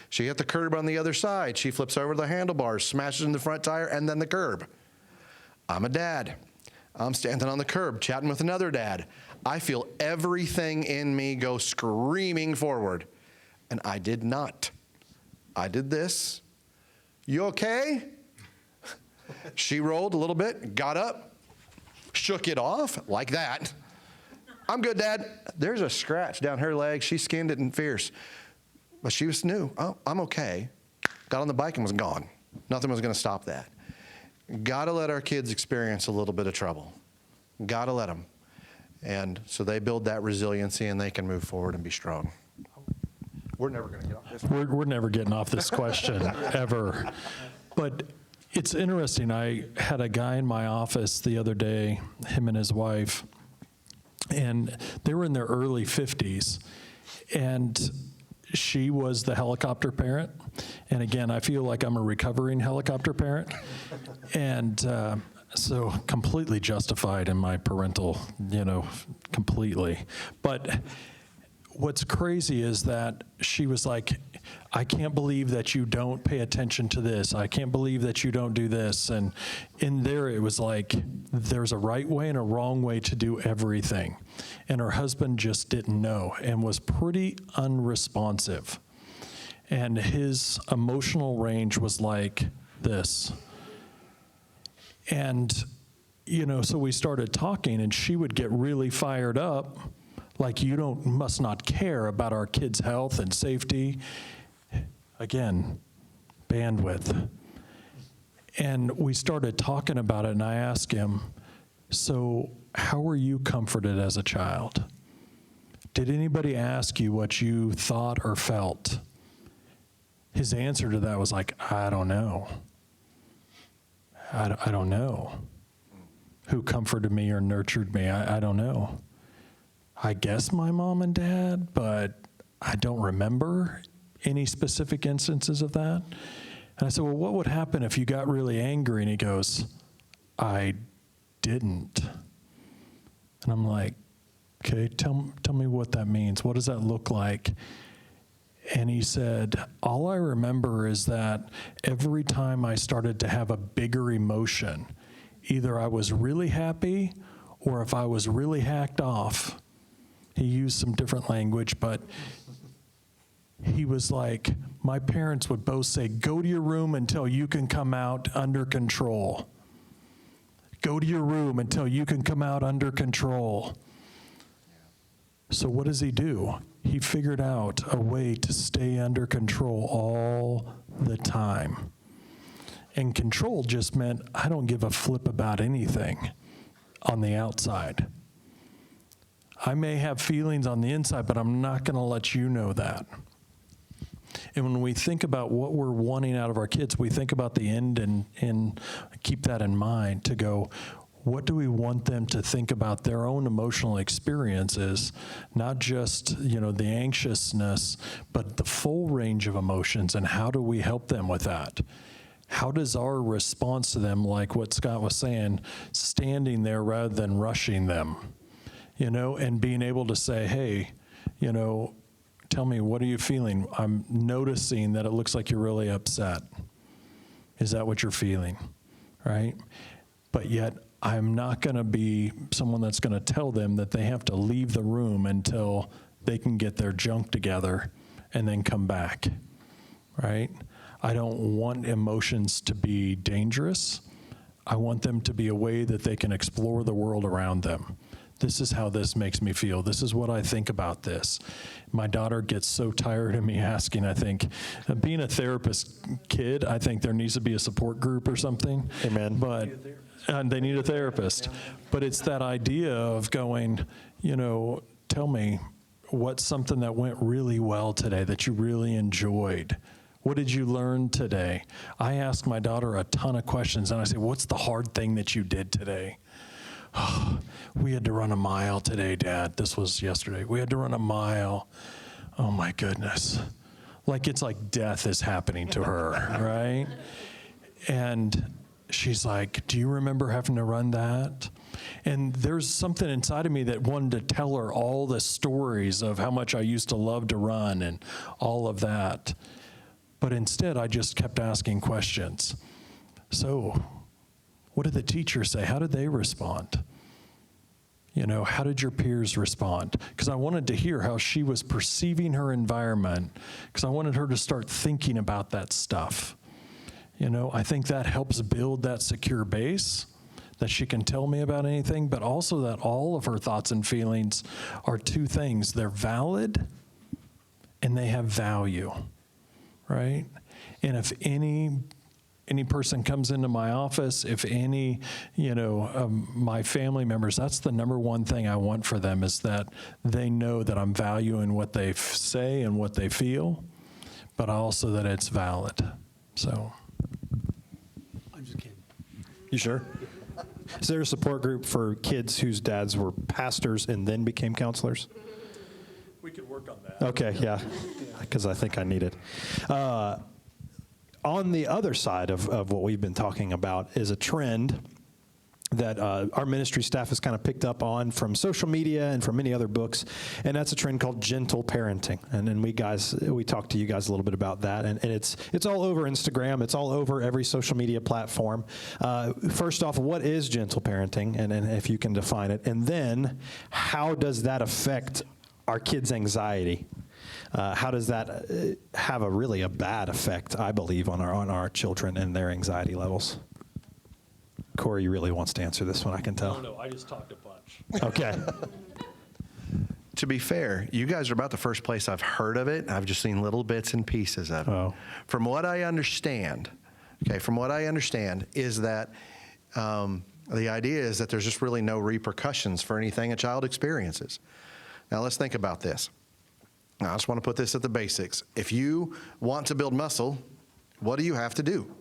She hit the curb on the other side. She flips over the handlebars, smashes in the front tire, and then the curb. I'm a dad. I'm standing on the curb, chatting with another dad. I feel everything in me go screaming forward. And I did not. I did this. You okay? She rolled a little bit, got up, shook it off like that. I'm good, Dad. There's a scratch down her leg. She skinned it and fierce. But she was new. Oh, I'm okay. Got on the bike and was gone. Nothing was going to stop that. Got to let our kids experience a little bit of trouble. Got to let them. And so they build that resiliency and they can move forward and be strong. We're never going to get off this. We're never getting off this question, ever. But it's interesting. I had a guy in my office the other day, him and his wife, and they were in their early 50s. And she was the helicopter parent. And again, I feel like I'm a recovering helicopter parent. And so completely justified in my parental, completely. But what's crazy is that she was like, I can't believe that you don't pay attention to this. I can't believe that you don't do this. And in there, it was like, there's a right way and a wrong way to do everything. And her husband just didn't know and was pretty unresponsive. And his emotional range was like this. And, so we started talking, and she would get really fired up, like, you must not care about our kids' health and safety. Again, bandwidth. And we started talking about it, and I asked him, so how were you comforted as a child? Did anybody ask you what you thought or felt? His answer to that was like, I don't know. I don't know who comforted me or nurtured me. I don't know. I guess my mom and dad, but I don't remember any specific instances of that. And I said, well, what would happen if you got really angry? And he goes, I didn't. And I'm like, okay, tell me what that means. What does that look like? And he said, all I remember is that every time I started to have a bigger emotion, either I was really happy or if I was really hacked off, he used some different language, but he was like, my parents would both say, go to your room until you can come out under control. Go to your room until you can come out under control. So what does he do? He figured out a way to stay under control all the time. And control just meant I don't give a flip about anything on the outside. I may have feelings on the inside, but I'm not going to let you know that. And when we think about what we're wanting out of our kids, we think about the end and keep that in mind to go, what do we want them to think about their own emotional experiences, not just, the anxiousness, but the full range of emotions, and how do we help them with that? How does our response to them, like what Scott was saying, standing there rather than rushing them, and being able to say, hey, tell me, what are you feeling? I'm noticing that it looks like you're really upset. Is that what you're feeling, right? But yet, I'm not going to be someone that's going to tell them that they have to leave the room until they can get their junk together and then come back, right? I don't want emotions to be dangerous. I want them to be a way that they can explore the world around them. This is how this makes me feel. This is what I think about this. My daughter gets so tired of me asking, I think. Being a therapist kid, I think there needs to be a support group or something. Amen. But they need a therapist. But it's that idea of going, tell me what's something that went really well today that you really enjoyed. What did you learn today? I ask my daughter a ton of questions, and I say, what's the hard thing that you did today? Oh, we had to run a mile today, Dad. This was yesterday. We had to run a mile. Oh, my goodness. It's like death is happening to her, right? And she's like, do you remember having to run that? And there's something inside of me that wanted to tell her all the stories of how much I used to love to run and all of that. But instead, I just kept asking questions. So, what did the teachers say? How did they respond? How did your peers respond? Because I wanted to hear how she was perceiving her environment, because I wanted her to start thinking about that stuff. I think that helps build that secure base, that she can tell me about anything, but also that all of her thoughts and feelings are two things. They're valid and they have value, right? And if any person comes into my office, if any, my family members, that's the number one thing I want for them, is that they know that I'm valuing what they say and what they feel, but also that it's valid. So. I'm just kidding. You sure? Is there a support group for kids whose dads were pastors and then became counselors? We could work on that. Okay, yeah, because I think I need it. On the other side of what we've been talking about is a trend that our ministry staff has kind of picked up on from social media and from many other books, and that's a trend called gentle parenting. And then we talked to you guys a little bit about that, and it's all over Instagram. It's all over every social media platform. First off, what is gentle parenting, and if you can define it, and then how does that affect our kids' anxiety? How does that have a bad effect, I believe, on our children and their anxiety levels? Corey really wants to answer this one, I can tell. No, I just talked a bunch. Okay. To be fair, you guys are about the first place I've heard of it. I've just seen little bits and pieces of it. Oh. From what I understand, is that the idea is that there's just really no repercussions for anything a child experiences. Now let's think about this. Now, I just want to put this at the basics. If you want to build muscle, what do you have to do? You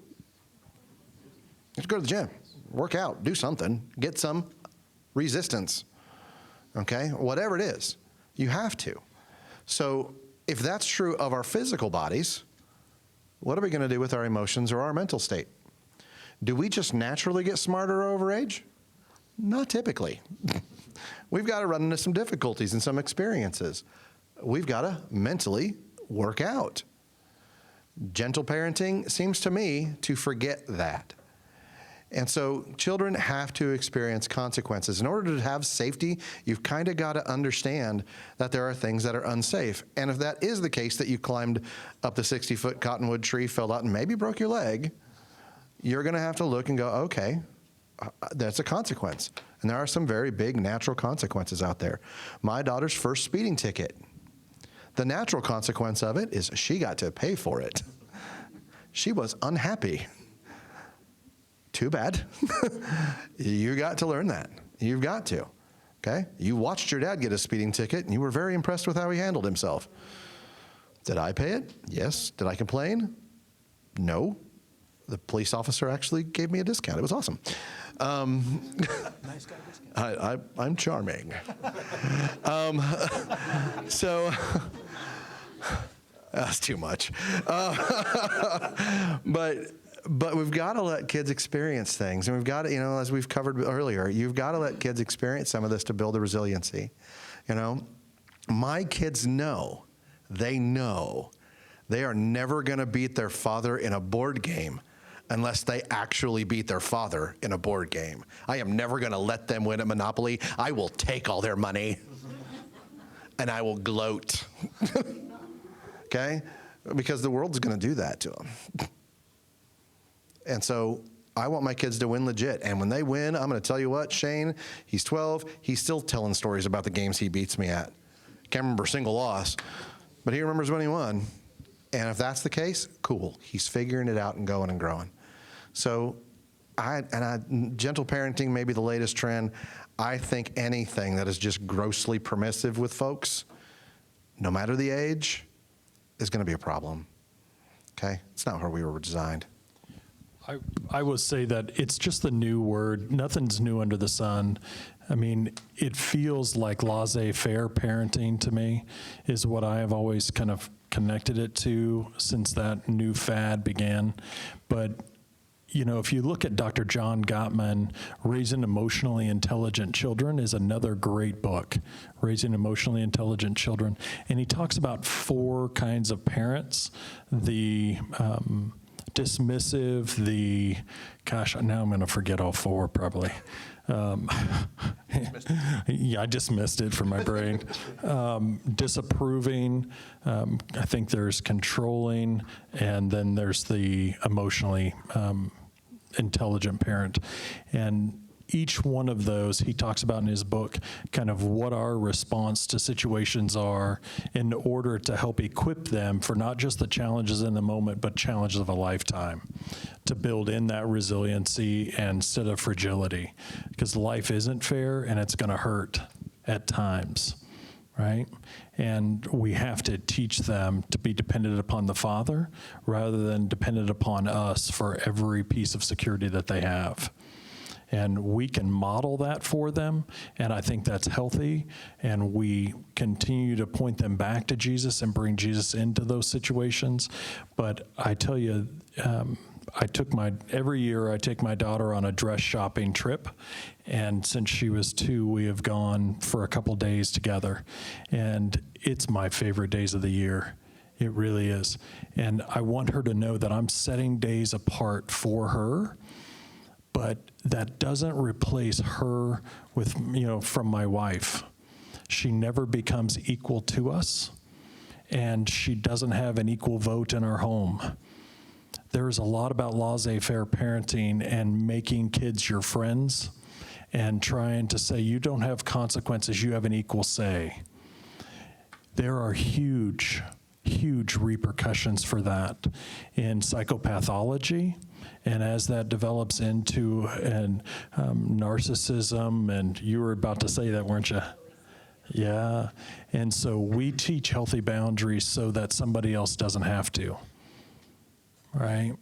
have to go to the gym, work out, do something, get some resistance. Okay? Whatever it is, you have to. So if that's true of our physical bodies, what are we going to do with our emotions or our mental state? Do we just naturally get smarter over age? Not typically. We've got to run into some difficulties and some experiences. We've got to mentally work out. Gentle parenting seems to me to forget that. And so children have to experience consequences. In order to have safety, you've kind of got to understand that there are things that are unsafe. And if that is the case, that you climbed up the 60-foot cottonwood tree, fell out, and maybe broke your leg, you're going to have to look and go, okay, that's a consequence. And there are some very big natural consequences out there. My daughter's first speeding ticket, the natural consequence of it is she got to pay for it. She was unhappy. Too bad. You got to learn that. You've got to. Okay? You watched your dad get a speeding ticket, and you were very impressed with how he handled himself. Did I pay it? Yes. Did I complain? No. The police officer actually gave me a discount. It was awesome. Nice guy discount. I'm charming. So that's too much. But we've got to let kids experience things. And we've got to, as we've covered earlier, you've got to let kids experience some of this to build the resiliency. My kids know they are never going to beat their father in a board game unless they actually beat their father in a board game. I am never going to let them win at Monopoly. I will take all their money and I will gloat. Okay? Because the world's going to do that to them. And so I want my kids to win legit. And when they win, I'm going to tell you what, Shane, he's 12. He's still telling stories about the games he beats me at. Can't remember a single loss, but he remembers when he won. And if that's the case, cool. He's figuring it out and going and growing. So gentle parenting may be the latest trend. I think anything that is just grossly permissive with folks, no matter the age, is going to be a problem. Okay? It's not where we were designed. I would say that it's just the new word. Nothing's new under the sun. I mean, it feels like laissez-faire parenting to me is what I have always kind of connected it to since that new fad began. But, if you look at Dr. John Gottman, Raising Emotionally Intelligent Children is another great book, Raising Emotionally Intelligent Children. And he talks about 4 kinds of parents, the dismissive, now I'm going to forget all 4 probably. Yeah, I dismissed it from my brain. Disapproving, I think there's controlling, and then there's the emotionally intelligent parent. And each one of those, he talks about in his book, kind of what our response to situations are in order to help equip them for not just the challenges in the moment, but challenges of a lifetime, to build in that resiliency instead of fragility. Because life isn't fair, and it's going to hurt at times, right? And we have to teach them to be dependent upon the Father rather than dependent upon us for every piece of security that they have. And we can model that for them, and I think that's healthy. And we continue to point them back to Jesus and bring Jesus into those situations. But I tell you, every year I take my daughter on a dress shopping trip. And since she was 2, we have gone for a couple days together. And it's my favorite days of the year. It really is. And I want her to know that I'm setting days apart for her. But that doesn't replace her with, from my wife. She never becomes equal to us, and she doesn't have an equal vote in our home. there's a lot about laissez-faire parenting and making kids your friends and trying to say you don't have consequences, you have an equal say. There are huge repercussions for that in psychopathology. And as that develops into narcissism, and you were about to say that, weren't you? Yeah. And so we teach healthy boundaries so that somebody else doesn't have to, right?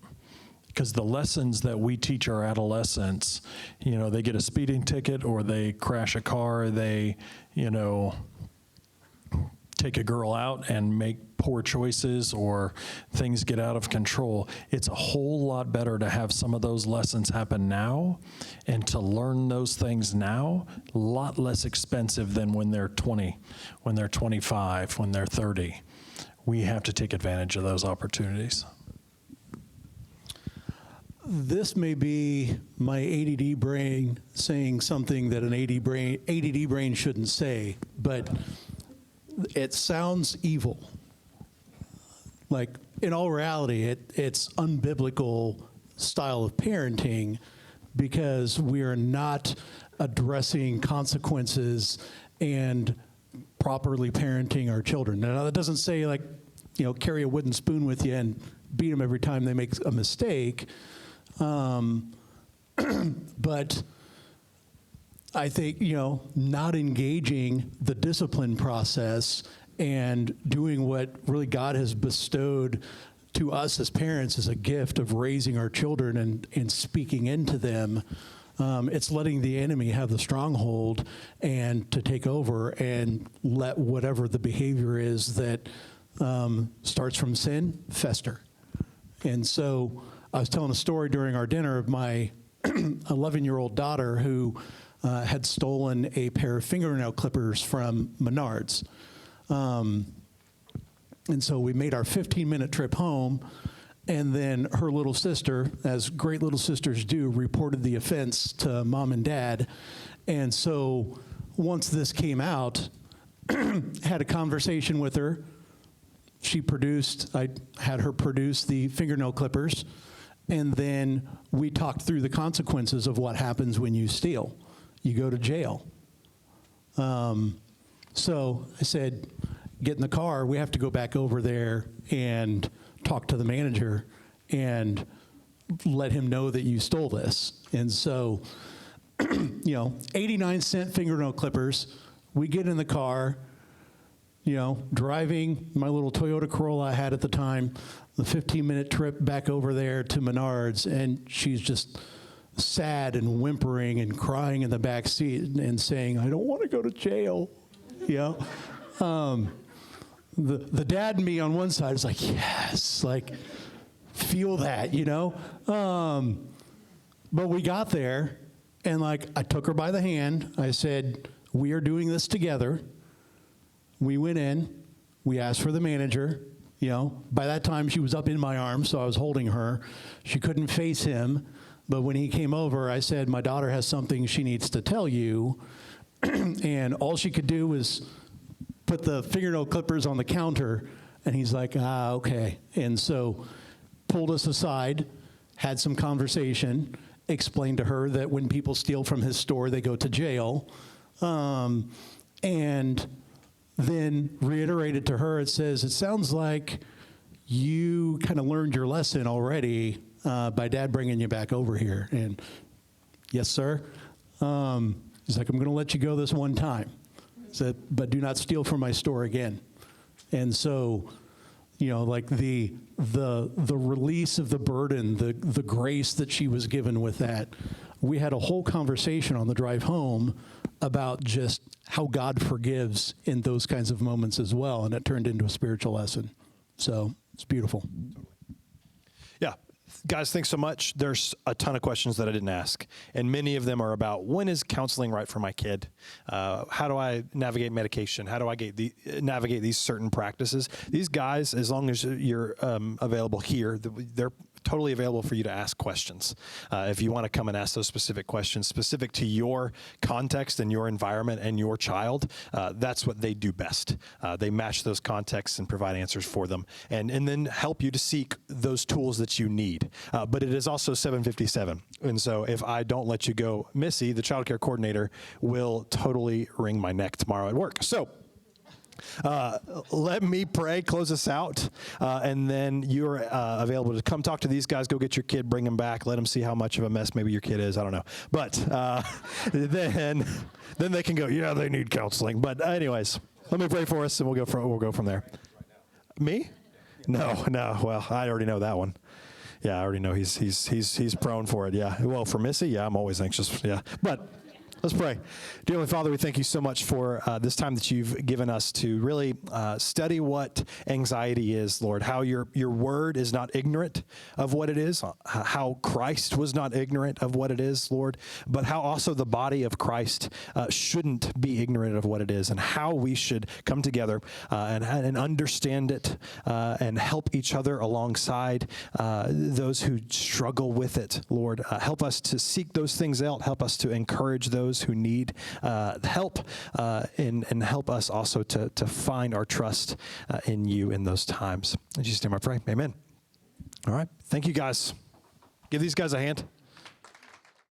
Because the lessons that we teach our adolescents, they get a speeding ticket or they crash a car, they, take a girl out and make poor choices or things get out of control. It's a whole lot better to have some of those lessons happen now and to learn those things now, a lot less expensive than when they're 20, when they're 25, when they're 30. We have to take advantage of those opportunities. This may be my ADD brain saying something that an ADD brain shouldn't say, but it sounds evil. Like, in all reality, it's unbiblical style of parenting because we are not addressing consequences and properly parenting our children. Now, that doesn't say, like, carry a wooden spoon with you and beat them every time they make a mistake. But I think, not engaging the discipline process and doing what really God has bestowed to us as parents as a gift of raising our children and speaking into them, it's letting the enemy have the stronghold and to take over and let whatever the behavior is that starts from sin fester. And so I was telling a story during our dinner of my 11-year-old daughter who had stolen a pair of fingernail clippers from Menards. And so we made our 15-minute trip home, and then her little sister, as great little sisters do, reported the offense to mom and dad. And so once this came out, had a conversation with her. I had her produce the fingernail clippers, and then we talked through the consequences of what happens when you steal. You go to jail. So I said, get in the car. We have to go back over there and talk to the manager and let him know that you stole this. And so, 89-cent fingernail clippers. We get in the car, driving my little Toyota Corolla I had at the time, the 15-minute trip back over there to Menards, and she's just sad and whimpering and crying in the back seat and saying, I don't want to go to jail. The dad and me on one side is like, yes, like, feel that, But we got there, and I took her by the hand. I said, we are doing this together. We went in. We asked for the manager. By that time, she was up in my arms, so I was holding her. She couldn't face him. But when he came over, I said, my daughter has something she needs to tell you. And all she could do was put the fingernail clippers on the counter. And he's like, okay. And so pulled us aside, had some conversation, explained to her that when people steal from his store, they go to jail. And then reiterated to her, it sounds like you kind of learned your lesson already by Dad bringing you back over here. And yes, sir. He's like, I'm going to let you go this one time. Said, but do not steal from my store again. And so, the release of the burden, the grace that she was given with that. We had a whole conversation on the drive home about just how God forgives in those kinds of moments as well, and it turned into a spiritual lesson. So it's beautiful. Yeah. Guys, thanks so much. There's a ton of questions that I didn't ask, and many of them are about when is counseling right for my kid? How do I navigate medication? How do I navigate these certain practices? These guys, as long as you're available here, totally available for you to ask questions. If you want to come and ask those specific questions specific to your context and your environment and your child, that's what they do best. They match those contexts and provide answers for them, and then help you to seek those tools that you need. But it is also 7:57, and so if I don't let you go, Missy, the child care coordinator, will totally wring my neck tomorrow at work. So let me pray, close us out, and then you're available to come talk to these guys. Go get your kid, bring him back, let them see how much of a mess maybe your kid is. I don't know, but then they can go. Yeah, they need counseling. But anyways, let me pray for us, and we'll go from there. Me? No. Well, I already know that one. Yeah, I already know he's prone for it. Yeah. Well, for Missy, yeah, I'm always anxious. Yeah, but. Let's pray. Dear Heavenly Father, we thank you so much for this time that you've given us to really study what anxiety is, Lord, how your word is not ignorant of what it is, how Christ was not ignorant of what it is, Lord, but how also the body of Christ shouldn't be ignorant of what it is, and how we should come together and understand it and help each other alongside those who struggle with it, Lord. Help us to seek those things out. Help us to encourage those who need help, and help us also to find our trust in you in those times. In Jesus' name I pray, amen. All right, thank you guys. Give these guys a hand.